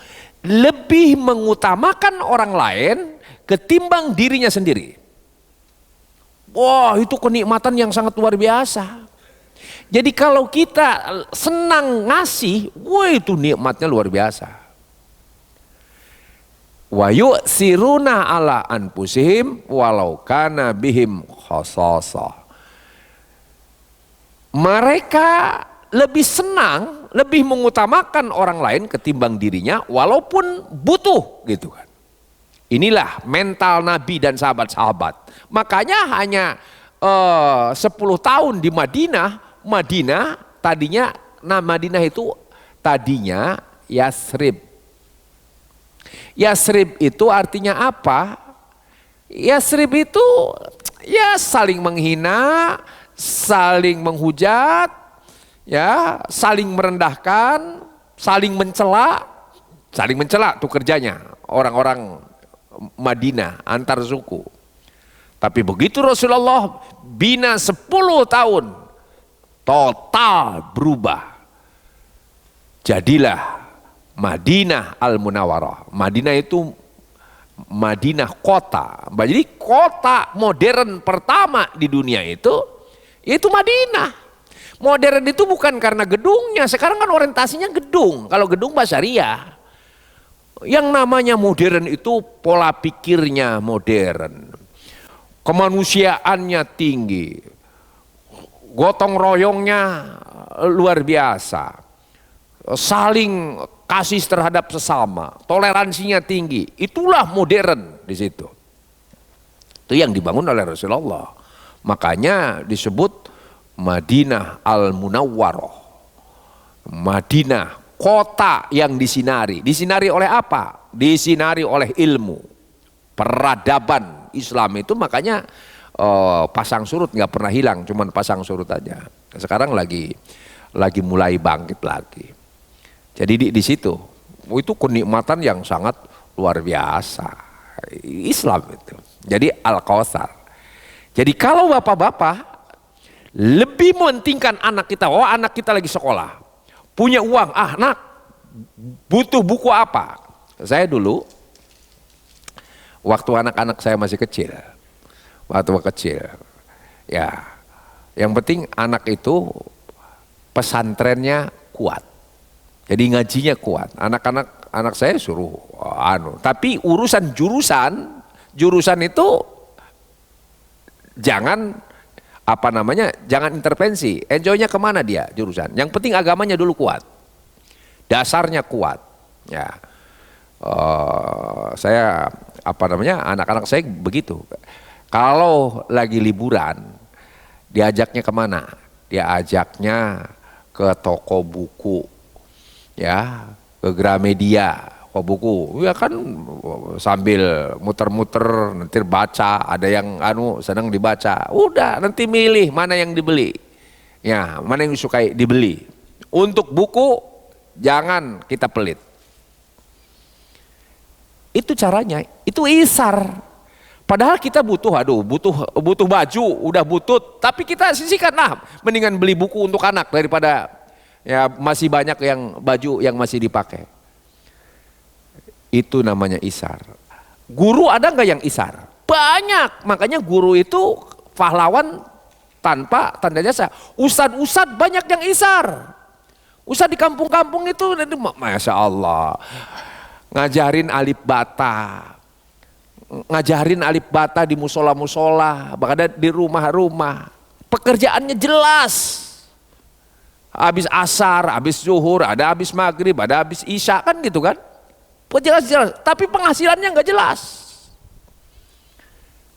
lebih mengutamakan orang lain ketimbang dirinya sendiri. Wah, itu kenikmatan yang sangat luar biasa. Jadi kalau kita senang ngasih, wah itu nikmatnya luar biasa. Wa yu'siruna ala anfusihim walau kana bihim khasasah. Mereka lebih senang, lebih mengutamakan orang lain ketimbang dirinya walaupun butuh gitu kan. Inilah mental Nabi dan sahabat-sahabat. Makanya hanya 10 tahun di Madinah tadinya, nah Madinah itu tadinya Yasrib. Yasrib itu artinya apa? Yasrib itu ya saling menghina, saling menghujat, ya saling merendahkan, saling mencela tuh kerjanya orang-orang Madinah antar suku. Tapi begitu Rasulullah bina 10 tahun total berubah. Jadilah Madinah Al-Munawwarah. Madinah itu Madinah kota. Jadi kota modern pertama di dunia itu Madinah. Modern itu bukan karena gedungnya. Sekarang kan orientasinya gedung. Kalau gedung Basaria. Yang namanya modern itu pola pikirnya modern. Kemanusiaannya tinggi. Gotong royongnya luar biasa. Saling kasih terhadap sesama. Toleransinya tinggi. Itulah modern di situ. Itu yang dibangun oleh Rasulullah. Makanya disebut Madinah Al-Munawwarah. Madinah, kota yang disinari. Disinari oleh apa? Disinari oleh ilmu. Peradaban Islam itu makanya pasang surut nggak pernah hilang, cuman pasang surut aja. Sekarang lagi mulai bangkit lagi. Jadi di situ itu kenikmatan yang sangat luar biasa. Islam itu. Jadi Al-Kausar. Jadi kalau bapak-bapak lebih mementingkan anak kita, anak kita lagi sekolah, punya uang, anak butuh buku apa? Saya dulu waktu anak-anak saya masih kecil, ya yang penting anak itu pesantrennya kuat, jadi ngajinya kuat. Anak saya suruh tapi urusan jurusan itu jangan jangan intervensi. Enjoynya kemana dia jurusan? Yang penting agamanya dulu kuat, dasarnya kuat. Ya, saya anak-anak saya begitu. Kalau lagi liburan, diajaknya kemana? Diajaknya ke toko buku, ya, ke Gramedia. Toko buku, ya kan sambil muter-muter nanti baca, ada yang senang dibaca, udah nanti milih mana yang dibeli, ya mana yang disukai dibeli. Untuk buku jangan kita pelit. Itu caranya, itu isar. Padahal kita butuh baju, udah butut, tapi kita sisihkan mendingan beli buku untuk anak daripada ya masih banyak yang baju yang masih dipakai. Itu namanya isar. Guru ada nggak yang isar? Banyak. Makanya guru itu pahlawan tanpa tanda jasa. Ustad-ustad banyak yang isar. Ustad di kampung-kampung itu, Masya Allah, ngajarin alif bata. Ngajarin alif bata di musola-musola, bahkan di rumah-rumah. Pekerjaannya jelas. Habis asar, habis zuhur, ada habis maghrib, ada habis isya, kan gitu kan. Jelas-jelas, tapi penghasilannya nggak jelas.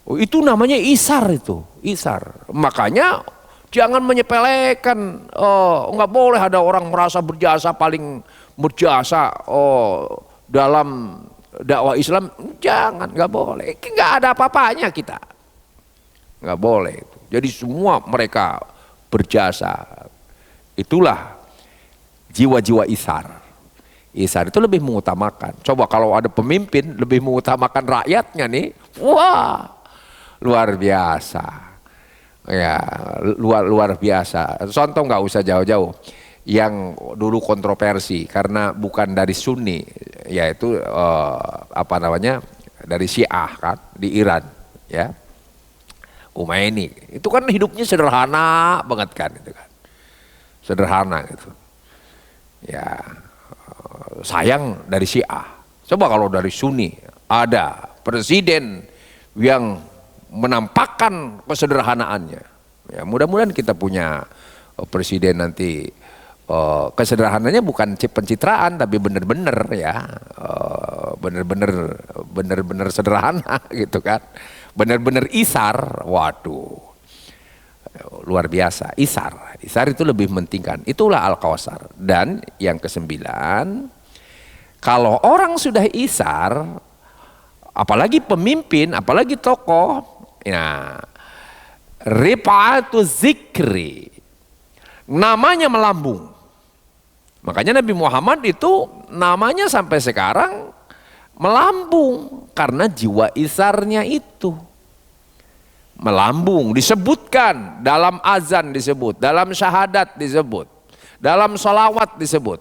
Oh, itu namanya isar itu, isar. Makanya jangan menyepelekan. Oh, nggak boleh ada orang merasa berjasa, paling berjasa dalam dakwah Islam. Jangan, nggak boleh. Nggak ada apa-apanya kita. Nggak boleh. Jadi semua mereka berjasa. Itulah jiwa-jiwa isar. Isar itu lebih mengutamakan. Coba kalau ada pemimpin lebih mengutamakan rakyatnya nih, wah, luar biasa. Ya, luar biasa. Contoh nggak usah jauh-jauh. Yang dulu kontroversi karena bukan dari Sunni, yaitu dari Syiah kan di Iran, ya. Khomeini. Itu kan hidupnya sederhana banget kan, itu kan. Sederhana gitu. Ya, sayang dari Syiah. Coba kalau dari Sunni ada presiden yang menampakkan kesederhanaannya. Ya, mudah-mudahan kita punya presiden nanti kesederhanaannya bukan pencitraan tapi benar-benar ya, benar-benar sederhana gitu kan. Benar-benar isar. Waduh. Luar biasa, isar. Isar itu lebih mementingkan. Itulah Al-Kausar. Dan yang kesembilan, kalau orang sudah isar, apalagi pemimpin, apalagi tokoh, ya, rifa'atu zikri, namanya melambung. Makanya Nabi Muhammad itu namanya sampai sekarang melambung karena jiwa isarnya itu. Melambung, disebutkan dalam azan, disebut dalam syahadat, disebut dalam sholawat, disebut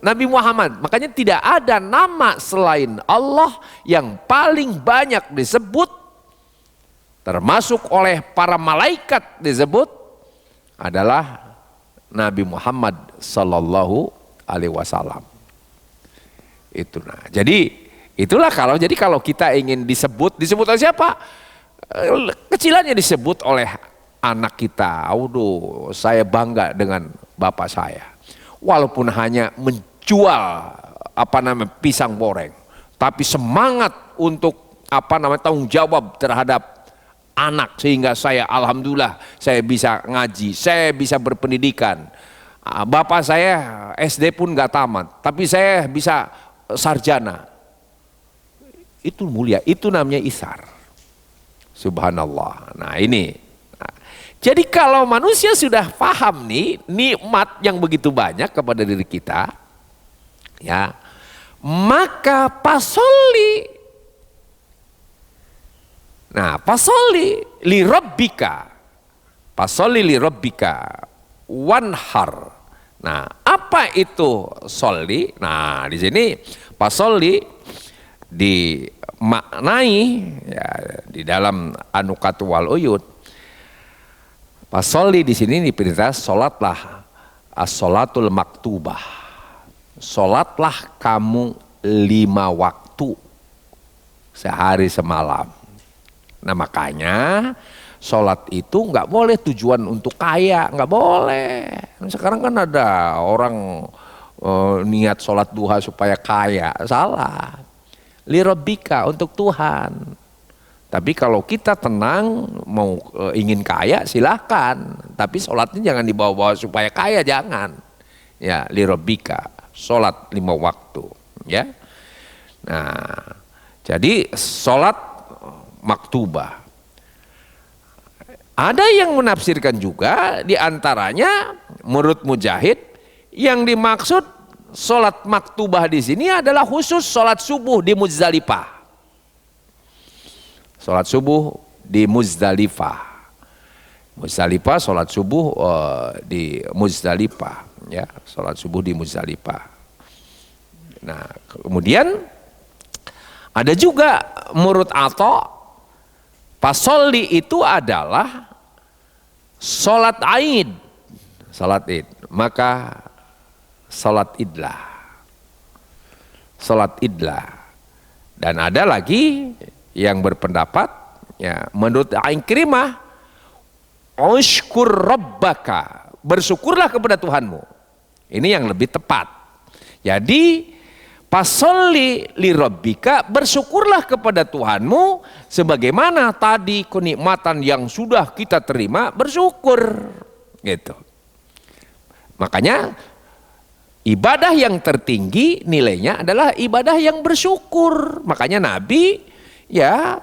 Nabi Muhammad. Makanya tidak ada nama selain Allah yang paling banyak disebut, termasuk oleh para malaikat disebut, adalah Nabi Muhammad Sallallahu Alaihi Wasallam. Itu nah, jadi itulah kalau kita ingin disebut oleh siapa? Kecilannya disebut oleh anak kita. Aduh, saya bangga dengan bapak saya. Walaupun hanya menjual pisang goreng, tapi semangat untuk tanggung jawab terhadap anak, sehingga saya alhamdulillah saya bisa ngaji, saya bisa berpendidikan. Bapak saya SD pun nggak tamat, tapi saya bisa sarjana. Itu mulia, itu namanya isar. Subhanallah. Nah ini. Jadi kalau manusia sudah paham nih nikmat yang begitu banyak kepada diri kita, ya, maka pasolli. Nah, pasolli li rabbika. Pasolli li rabbika wanhar. Nah, apa itu solli? Nah, di sini pasolli dimaknai ya, di dalam Anukat wal Uyud. Pasolli di sini diperintah solatlah as-solatul maktubah. Solatlah kamu 5 waktu sehari semalam. Nah makanya solat itu nggak boleh tujuan untuk kaya, nggak boleh. Sekarang kan ada orang niat solat duha supaya kaya, salah. Lirabbika, untuk Tuhan. Tapi kalau kita tenang mau ingin kaya silahkan, tapi sholatnya jangan dibawa-bawa supaya kaya, jangan. Ya, lirabbika, sholat 5 waktu, ya. Nah, jadi sholat maktubah. Ada yang menafsirkan juga, diantaranya menurut Mujahid yang dimaksud sholat maktubah di sini adalah khusus sholat subuh di Muzdalifah. Sholat subuh di Muzdalifah. Muzdalifah sholat subuh di Muzdalifah, ya, sholat subuh di Muzdalifah. Nah, kemudian ada juga menurut Atha, pasolli itu adalah sholat Aid. Sholat Id. Maka sholat idlah. Sholat idlah. Dan ada lagi yang berpendapat, ya, menurut Ikrimah, ushkur rabbaka, bersyukurlah kepada Tuhanmu. Ini yang lebih tepat. Jadi pasolli li rabbika, bersyukurlah kepada Tuhanmu sebagaimana tadi kenikmatan yang sudah kita terima, bersyukur gitu. Makanya ibadah yang tertinggi nilainya adalah ibadah yang bersyukur. Makanya Nabi, ya,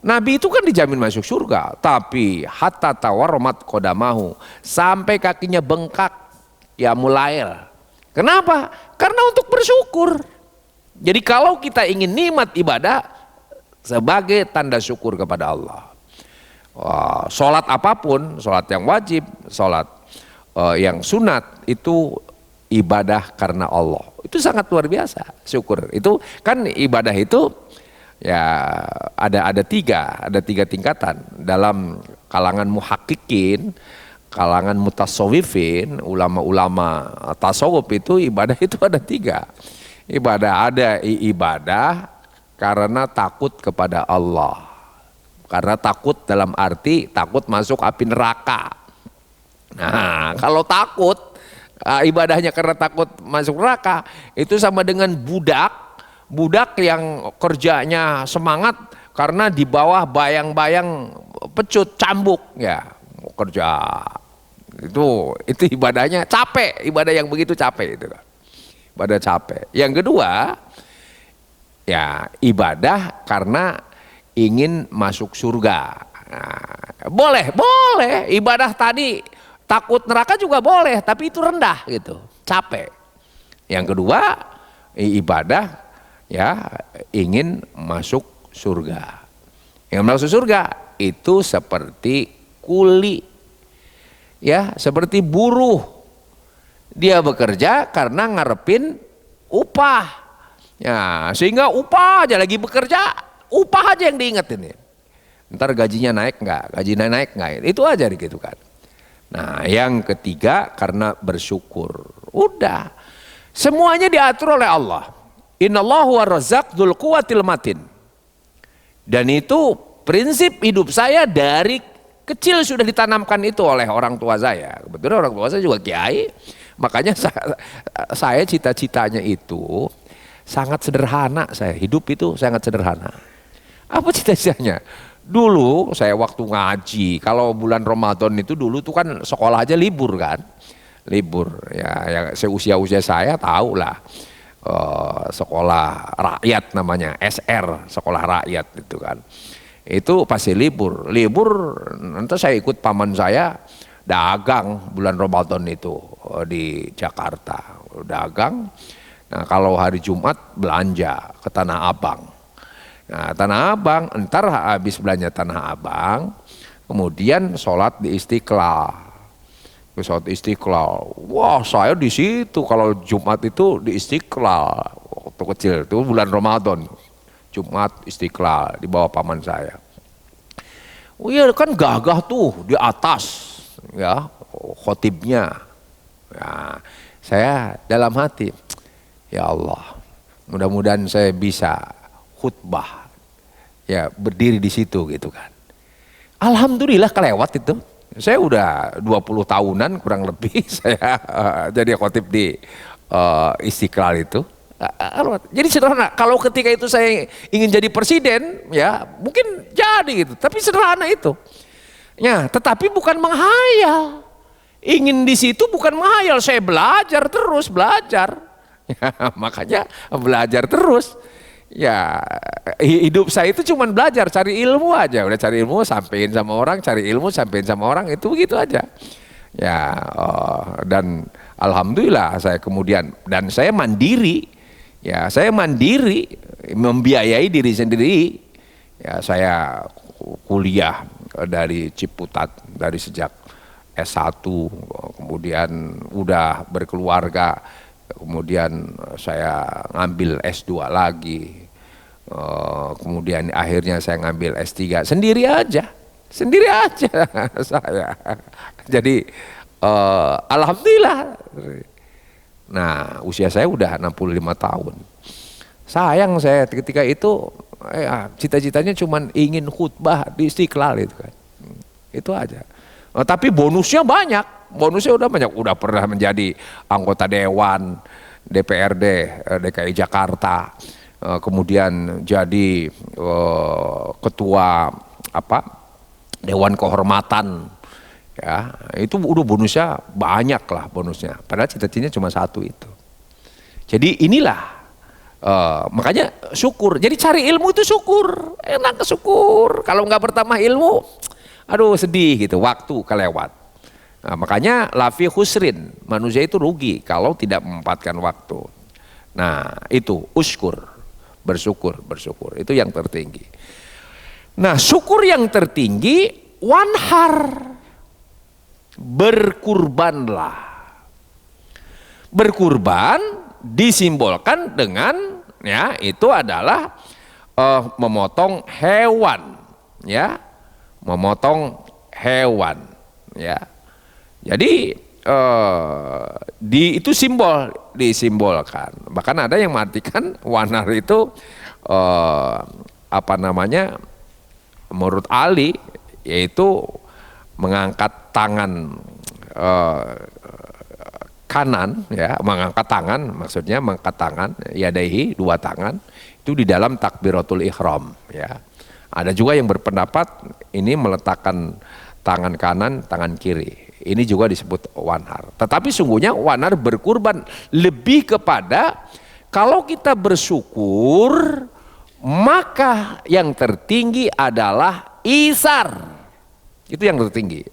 Nabi itu kan dijamin masuk surga, tapi hatta tawarromat kodamahu, sampai kakinya bengkak, ya mulail. Kenapa? Karena untuk bersyukur. Jadi kalau kita ingin nikmat ibadah sebagai tanda syukur kepada Allah, sholat apapun, sholat yang wajib, sholat yang sunat, itu ibadah karena Allah. Itu sangat luar biasa, syukur. Itu kan ibadah itu ya ada tiga tingkatan dalam kalangan muhakkikin, kalangan mutasawwifin, ulama-ulama tasawuf itu ibadah itu ada tiga. Ada ibadah karena takut kepada Allah. Karena takut dalam arti takut masuk api neraka. Nah, kalau takut ibadahnya karena takut masuk neraka, itu sama dengan budak yang kerjanya semangat karena di bawah bayang-bayang pecut cambuk, ya kerja. Itu ibadahnya capek, ibadah yang begitu capek itu kan. Ibadah capek. Yang kedua, ya ibadah karena ingin masuk surga. Nah, boleh ibadah tadi takut neraka juga boleh, tapi itu rendah gitu, capek. Yang kedua, ibadah ya ingin masuk surga. Yang masuk surga itu seperti kuli, ya seperti buruh. Dia bekerja karena ngarepin upah, ya sehingga upah aja lagi bekerja, upah aja yang diingetin. Ntar gajinya naik nggak, itu aja gitu kan. Nah, yang ketiga karena bersyukur. Udah. Semuanya diatur oleh Allah. Innallahu war-razzaq dzul quwwatil matin. Dan itu prinsip hidup saya dari kecil sudah ditanamkan itu oleh orang tua saya. Kebetulan orang tua saya juga kiai. Makanya saya cita-citanya itu sangat sederhana. Saya hidup itu sangat sederhana. Apa cita-citanya? Dulu saya waktu ngaji, kalau bulan Ramadan itu dulu tuh kan sekolah aja libur kan, libur ya seusia saya tahu lah, sekolah rakyat namanya SR, sekolah rakyat itu kan, itu pasti libur nanti saya ikut paman saya dagang bulan Ramadan itu di Jakarta, dagang. Nah kalau hari Jumat belanja ke Tanah Abang. Nah, Tanah Abang, entar habis belanja Tanah Abang, kemudian sholat di Istiqlal. Sholat Istiqlal. Wah, saya di situ kalau Jumat itu di Istiqlal. Waktu kecil itu bulan Ramadan. Jumat Istiqlal di bawah paman saya. Oh iya kan gagah tuh di atas, ya khotibnya. Ya, saya dalam hati, ya Allah, mudah-mudahan saya bisa khutbah, ya berdiri di situ gitu kan. Alhamdulillah kelewat itu. Saya udah 20 tahunan kurang lebih saya jadi khotib di Istiqlal itu. Jadi sederhana. Kalau ketika itu saya ingin jadi presiden, ya mungkin jadi gitu. Tapi sederhana itu. Ya, tetapi bukan menghayal. Ingin di situ bukan menghayal. Saya belajar terus belajar. Ya, makanya belajar terus. Ya hidup saya itu cuma belajar, cari ilmu aja, udah cari ilmu sampein sama orang, cari ilmu sampein sama orang, itu begitu aja. Ya dan alhamdulillah saya kemudian, dan saya mandiri, ya saya mandiri membiayai diri sendiri. Ya saya kuliah dari Ciputat dari sejak S1, kemudian udah berkeluarga kemudian saya ngambil S2 lagi, kemudian akhirnya saya ngambil S3 sendiri aja saya. Jadi alhamdulillah. Nah, usia saya udah 65 tahun. Sayang saya ketika itu cita-citanya cuma ingin khutbah di Istiqlal itu kan. Itu aja. Tapi bonusnya banyak. Bonusnya udah banyak. Udah pernah menjadi anggota dewan DPRD DKI Jakarta. Kemudian jadi ketua Dewan Kehormatan. Ya, itu udah bonusnya banyak lah bonusnya. Padahal cita-citanya cuma satu itu. Jadi inilah makanya syukur. Jadi cari ilmu itu syukur, enak syukur. Kalau nggak bertambah ilmu, aduh sedih gitu. Waktu kelewat. Nah, makanya lafi khusrin, manusia itu rugi kalau tidak memanfaatkan waktu. Nah itu uskur, bersyukur itu yang tertinggi. Nah syukur yang tertinggi wanhar. Berkurbanlah. Berkurban disimbolkan dengan ya itu adalah memotong hewan, ya, memotong hewan, ya. Jadi itu disimbolkan. Bahkan ada yang mengartikan wanar itu menurut Ali yaitu mengangkat tangan kanan, ya, mengangkat tangan, maksudnya mengangkat tangan, yadaihi, dua tangan, itu di dalam takbiratul ihram, ya. Ada juga yang berpendapat ini meletakkan tangan kanan, tangan kiri. Ini juga disebut wanhar. Tetapi sungguhnya wanhar berkurban lebih kepada kalau kita bersyukur, maka yang tertinggi adalah isar. Itu yang tertinggi.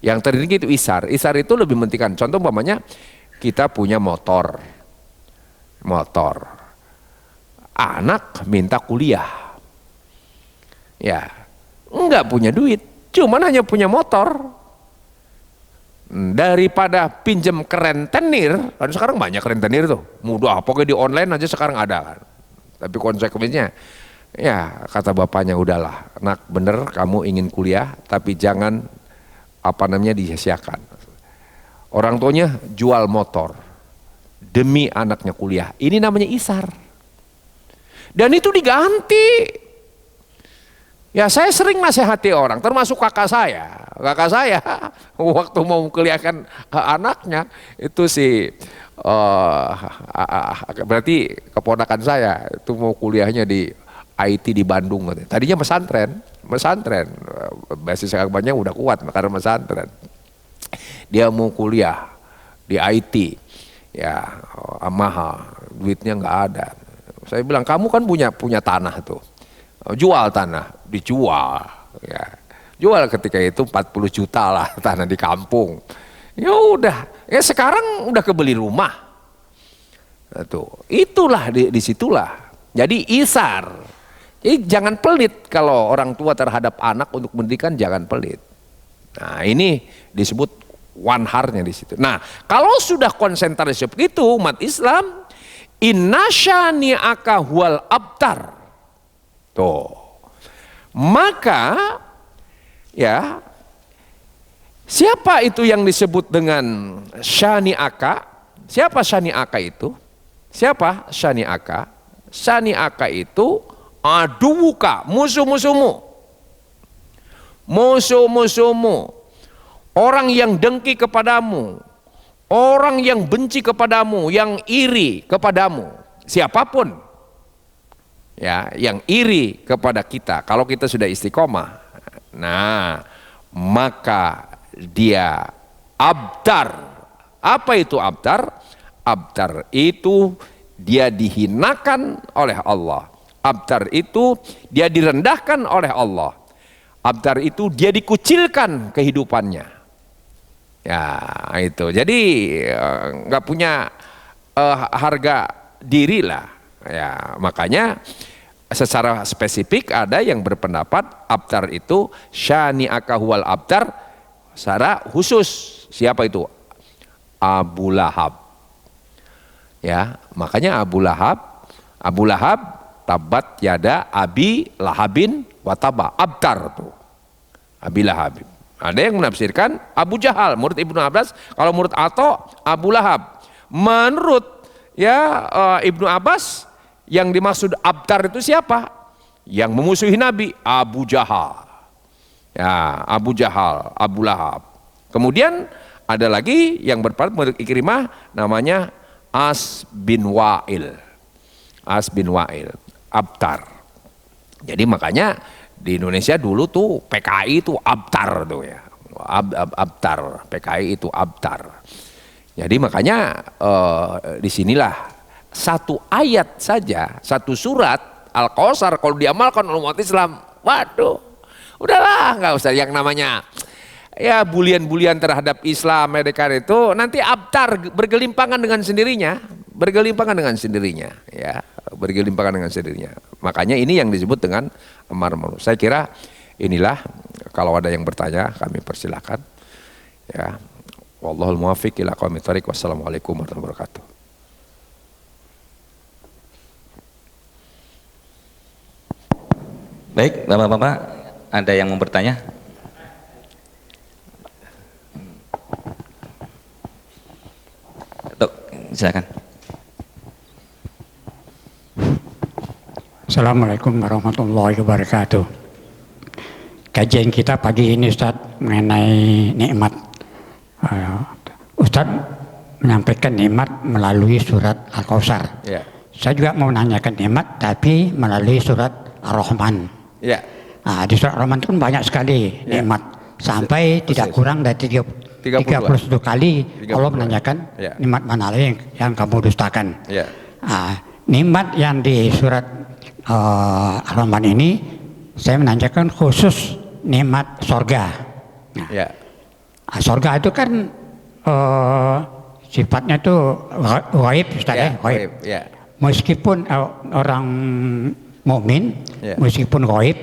Yang tertinggi itu isar. Isar itu lebih mementingkan. Contoh umpamanya kita punya motor. Anak minta kuliah. Ya, enggak punya duit. Cuman hanya punya motor. Daripada pinjem ke rentenir, kan sekarang banyak rentenir tuh. Mudah, pokoknya di online aja sekarang ada kan. Tapi konsekuensinya, ya kata bapaknya, udahlah nak, bener kamu ingin kuliah tapi jangan disia-siakan. Orang tuanya jual motor demi anaknya kuliah, ini namanya isar. Dan itu diganti. Ya saya sering nasihati orang, termasuk kakak saya waktu mau kuliahkan anaknya itu berarti keponakan saya itu mau kuliahnya di IT di Bandung. Tadinya pesantren, basis agamanya udah kuat karena pesantren. Dia mau kuliah di IT, ya mahal, duitnya nggak ada. Saya bilang kamu kan punya tanah tuh, jual tanah, dijual, ya. Jual ketika itu 40 juta lah tanah di kampung. Ya udah, ya sekarang udah kebeli rumah. Tuh, itulah disitulah. Jadi isar. Jadi jangan pelit kalau orang tua terhadap anak untuk pendidikan, jangan pelit. Nah ini disebut wanharnya di situ. Nah kalau sudah konsentrasi begitu umat Islam, inna syani'aka huwal abtar. Tuh. Maka ya siapa itu yang disebut dengan syani'aka? Siapa syani'aka itu? Siapa syani'aka? Syani'aka itu aduwuka, musuh-musuhmu. Musuh-musuhmu. Orang yang dengki kepadamu. Orang yang benci kepadamu, yang iri kepadamu. Siapapun. Ya, yang iri kepada kita. Kalau kita sudah istiqomah, nah, maka dia abtar. Apa itu abtar? Abtar itu dia dihinakan oleh Allah. Abtar itu dia direndahkan oleh Allah. Abtar itu dia dikucilkan kehidupannya. Ya itu. Jadi nggak punya harga diri lah. Ya makanya secara spesifik ada yang berpendapat abtar itu syani'aka huwal abtar secara khusus. Siapa itu? Abu Lahab. Ya, makanya Abu Lahab tabat yada abi lahabin wataba, abtar tuh. Abi Lahab. Ada yang menafsirkan Abu Jahal, menurut Ibnu Abbas. Kalau menurut Ato, Abu Lahab. Menurut Ibnu Abbas, yang dimaksud abtar itu siapa? Yang memusuhi Nabi, Abu Jahal. Ya, Abu Jahal, Abu Lahab. Kemudian ada lagi yang berpendapat menurut Ikrimah, namanya As bin Wa'il. As bin Wa'il, abtar. Jadi makanya di Indonesia dulu tuh PKI itu abtar tuh ya. Abtar, PKI itu abtar. Jadi makanya disinilah satu ayat saja, satu surat Al-Kausar kalau diamalkan oleh umat Islam, waduh, udahlah nggak usah yang namanya ya bulian-bulian terhadap Islam mereka itu nanti abtar bergelimpangan dengan sendirinya, ya, bergelimpangan dengan sendirinya. Makanya ini yang disebut dengan amar ma'ruf. Saya kira inilah, kalau ada yang bertanya kami persilahkan. Ya, wallahul muwaffiq ila aqwamit thoriq. Wassalamualaikum warahmatullahi wabarakatuh. Baik, Bapak-bapak, ada yang mau bertanya? Silakan. Assalamualaikum warahmatullahi wabarakatuh. Kajian kita pagi ini Ustaz mengenai nikmat. Ustaz menyampaikan nikmat melalui surat Al-Kausar. Ya. Saya juga mau menanyakan nikmat tapi melalui surat Ar-Rahman. Ya. Di surat Ar-Rahman itu kan banyak sekali nikmat. Sampai tidak kurang dari 31 kali Allah menanyakan nikmat mana lagi yang kamu dustakan. Ya. Nikmat yang di surat Ar-Rahman ini saya menanyakan khusus nikmat sorga. Ya. Sorga itu kan sifatnya itu ghaib, Ustaz, ya, ghaib. Ya. Meskipun orang mukmin, meskipun ghaib,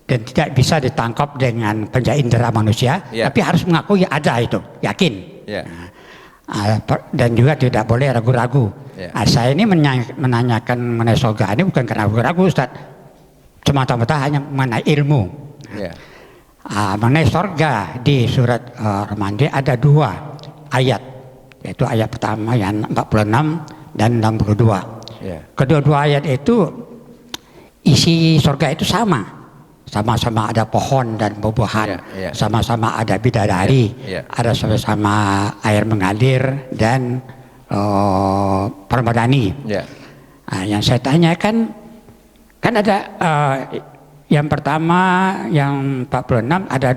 dan tidak bisa ditangkap dengan panca indera manusia, tapi harus mengakui ada itu, yakin. Dan juga tidak boleh ragu-ragu. Saya ini menanyakan mengenai surga ini bukan karena ragu-ragu, Ustaz, semata-mata hanya mengenai ilmu. Mengenai surga di surat Rahman ada 2 ayat, yaitu ayat pertama yang 46 dan 62. Kedua-dua ayat itu isi surga itu sama-sama ada pohon dan buah-buahan, sama-sama ada bidadari, ada sama-sama air mengalir dan permadani. Yang saya tanyakan kan ada yang pertama yang 46 ada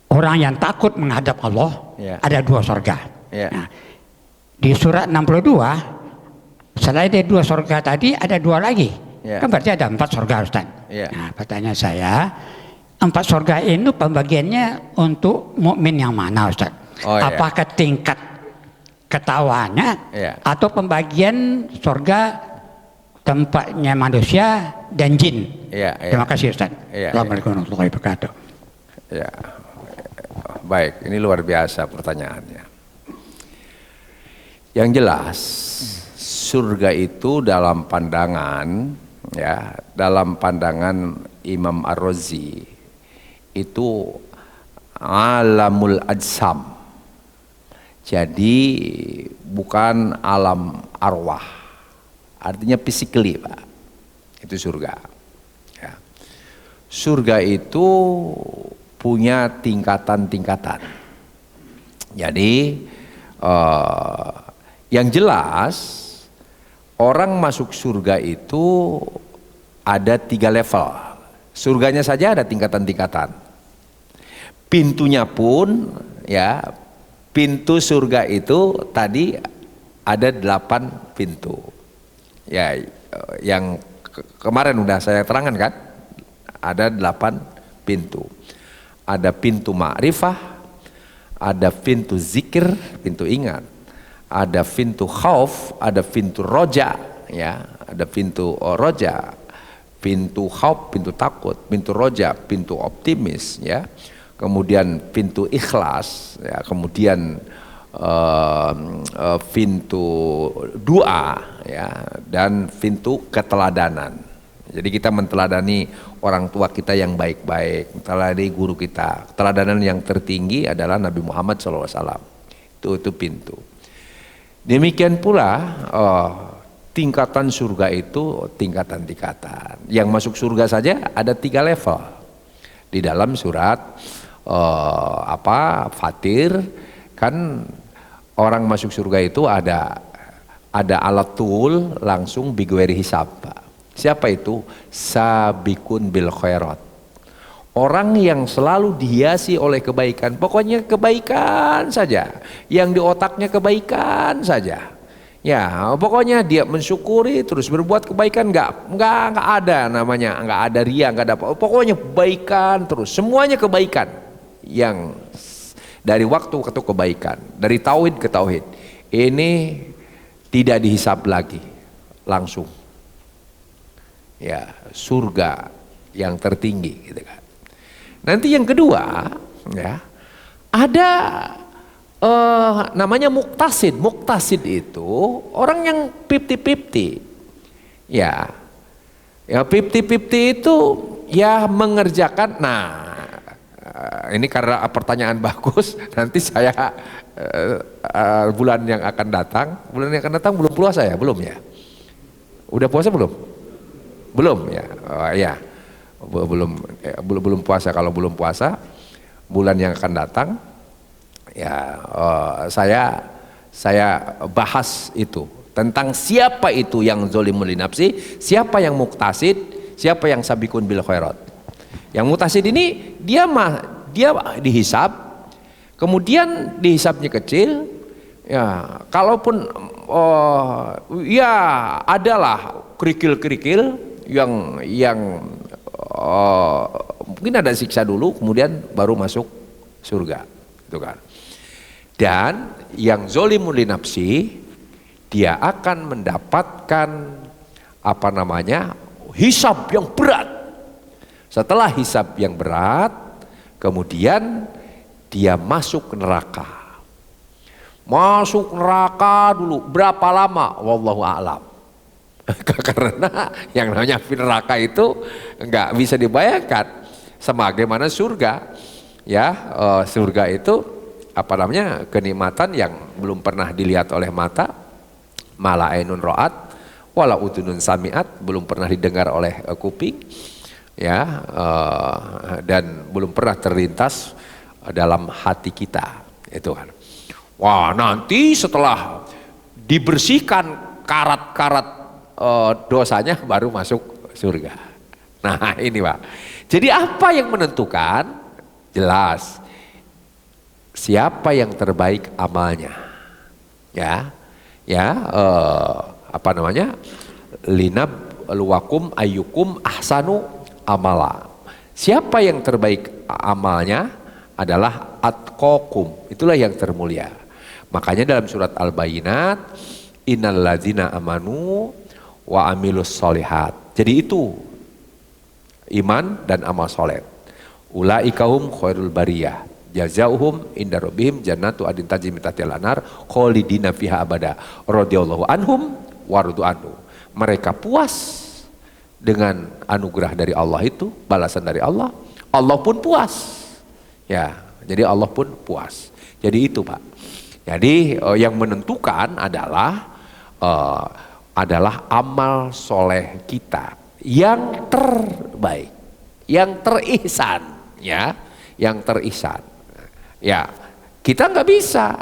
orang yang takut menghadap Allah, ada 2 surga. Nah, di surat 62 selain dari 2 surga tadi ada 2 lagi. Kan berarti ada 4 surga, Ustaz. Nah, pertanyaan saya, 4 surga itu pembagiannya untuk mukmin yang mana, Ustaz? Apakah tingkat ketawanya atau pembagian surga tempatnya manusia dan jin? Terima kasih, Ustaz. Assalamualaikum warahmatullahi wabarakatuh. Baik, ini luar biasa pertanyaannya. Yang jelas, surga itu dalam pandangan Imam Ar-Razi itu alamul ajsam. Jadi bukan alam arwah. Artinya physically, Pak. Itu surga. Surga itu punya tingkatan-tingkatan. Jadi yang jelas orang masuk surga itu ada 3 level. Surganya saja ada tingkatan-tingkatan. Pintunya pun pintu surga itu tadi ada 8 pintu. Yang kemarin udah saya terangkan kan? Ada 8 pintu. Ada pintu ma'rifah, ada pintu zikir, pintu ingat. Ada pintu khauf, ada pintu roja, ada pintu roja, pintu khauf, pintu takut, pintu roja, pintu optimis, kemudian pintu ikhlas, kemudian pintu doa ya, dan pintu keteladanan. Jadi kita menteladani orang tua kita yang baik-baik, menteladani guru kita. Keteladanan yang tertinggi adalah Nabi Muhammad SAW. Itu pintu. Demikian pula tingkatan surga itu tingkatan-tingkatan. Yang masuk surga saja ada 3 level. Di dalam surat Fatir kan orang masuk surga itu ada alatul langsung bigweri hisab. Siapa itu? Sabikun bil khairat. Orang yang selalu dihiasi oleh kebaikan. Pokoknya kebaikan saja. Yang di otaknya kebaikan saja. Ya, pokoknya dia mensyukuri terus berbuat kebaikan, nggak ada namanya, nggak ada ria, nggak ada apa. Pokoknya kebaikan terus. Semuanya kebaikan. Yang dari waktu ke waktu kebaikan, dari tauhid ke tauhid. Ini tidak dihisab lagi, langsung. Ya, surga yang tertinggi gitu kan. Nanti yang kedua ya, ada namanya muktasid. Muktasid itu orang yang 50-50. Ya 50-50 itu ya mengerjakan. Nah, ini karena pertanyaan bagus, nanti saya bulan yang akan datang belum puasa ya? Belum ya? Udah puasa belum? Belum ya? Ya, belum puasa. Kalau belum puasa, bulan yang akan datang ya saya bahas itu tentang siapa itu yang zolimul li nafsi, siapa yang muktasid, siapa yang sabikun bil khairat. Yang muktasid ini dia dihisab, kemudian dihisabnya kecil. Ya, kalaupun ya adalah kerikil-kerikil yang mungkin ada siksa dulu, kemudian baru masuk surga, gitu kan. Dan yang zolimul li nafsi, dia akan mendapatkan hisab yang berat. Setelah hisab yang berat, kemudian dia masuk neraka. Masuk neraka dulu berapa lama? Wallahu a'lam. Karena yang namanya neraka itu nggak bisa dibayangkan sebagaimana surga. Ya, surga itu kenikmatan yang belum pernah dilihat oleh mata, mala ainun ra'at wala udunun sami'at, belum pernah didengar oleh kuping ya, dan belum pernah terlintas dalam hati kita, itu kan. Wah, nanti setelah dibersihkan karat-karat dosanya baru masuk surga. Nah, ini Pak. Jadi apa yang menentukan? Jelas siapa yang terbaik amalnya. Linab luwakum ayyukum ahsanu amala. Siapa yang terbaik amalnya adalah atqakum. Itulah yang termulia. Makanya dalam surat Al-Bayyinat, innal ladzina amanu wa amilus solihat. Jadi itu iman dan amal soleh. Ulaikahum khairul bariyah. Jazauhum inda rabbihim jannatu adin tajri min tahtiha al-anhar khalidina fiha abada. Radhiyallahu anhum wa radu anhu. Mereka puas dengan anugerah dari Allah itu, balasan dari Allah. Allah pun puas. Ya, jadi Allah pun puas. Jadi itu Pak. Jadi yang menentukan adalah amal soleh kita yang terbaik, yang terihsan, ya, yang terihsan. Ya, kita nggak bisa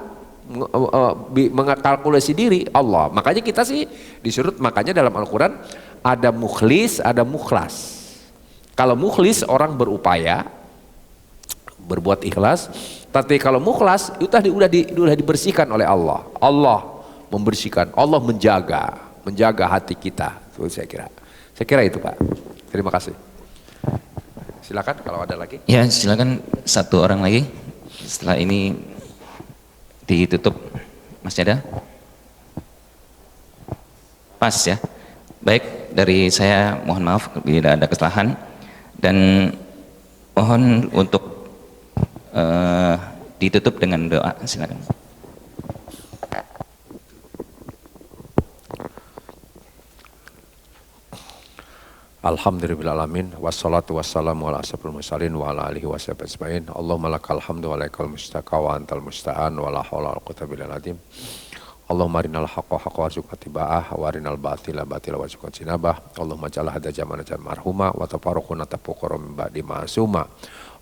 mengalkulasi diri Allah. Makanya kita sih disuruh, makanya dalam Al-Quran ada mukhlis, ada mukhlas. Kalau mukhlis orang berupaya berbuat ikhlas, tapi kalau mukhlas itu tadi udah dibersihkan oleh Allah. Allah membersihkan, Allah menjaga hati kita. Itu saya kira itu Pak. Terima kasih. Silakan kalau ada lagi. Ya, silakan satu orang lagi. Setelah ini ditutup. Masih ada? Pas ya. Baik, dari saya mohon maaf bila ada kesalahan dan mohon untuk ditutup dengan doa. Silakan. Alhamdulillahirabbil alamin wassalatu wassalamu ala asyrofil mursalin wa ala alihi washabihi ajmain. Allahumma lakal hamdu wa lakal mustaqa wa antal musta'an wa la haula wa la quwwata illa billah. Allahumma arinal haqqa haqqa warzuqna tiba'ah wa arinal batila batila warzuqna jinabah. Allahumma ja'al hadza jamana jam'an marhuma wa tafarruquna tafuqara min ba'di ma'suma.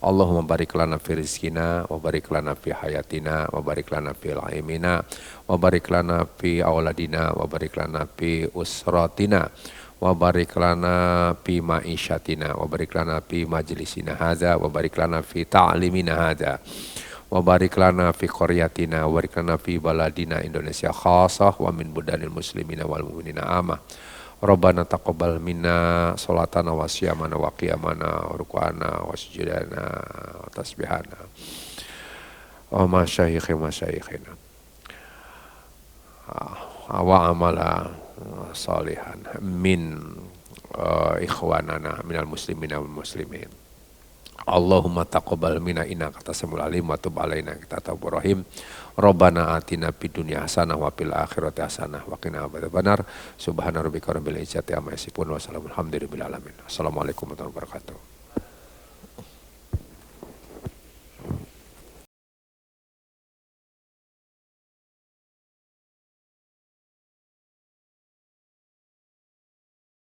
Allahumma barik lana fi rizqina wa barik lana fi hayatina wa barik lana fi ilmina wa barik lana fi auladina wa barik lana fi usratina wa barik lana fi ma'isyatina wa barik lana fi majlisina hadza wa barik lana fi ta'limina hadza wa barik lana fi qaryatina wa barik lana fi baladina Indonesia khassah wa min budanil muslimina wal mu'minina amah. Rabbana taqabbal minna salatana wa siyamana wa qiyamana wa ruku'ana wa sujudana wa tasbihana wa masyayikhina wa amala salihan min ikhwanana minal muslimina wal muslimin. Allahumma taqabbal minna innaka tasamul alim wa tub alaina kita tawwabur rahim. Rabbana atina fid dunya hasanah wa fil akhirati hasanah wa qina adzabannar. Subhana rabbika rabbil izzati amma yasifun wa salamun alhamdulillahi rabbil alamin. Assalamualaikum warahmatullahi wabarakatuh.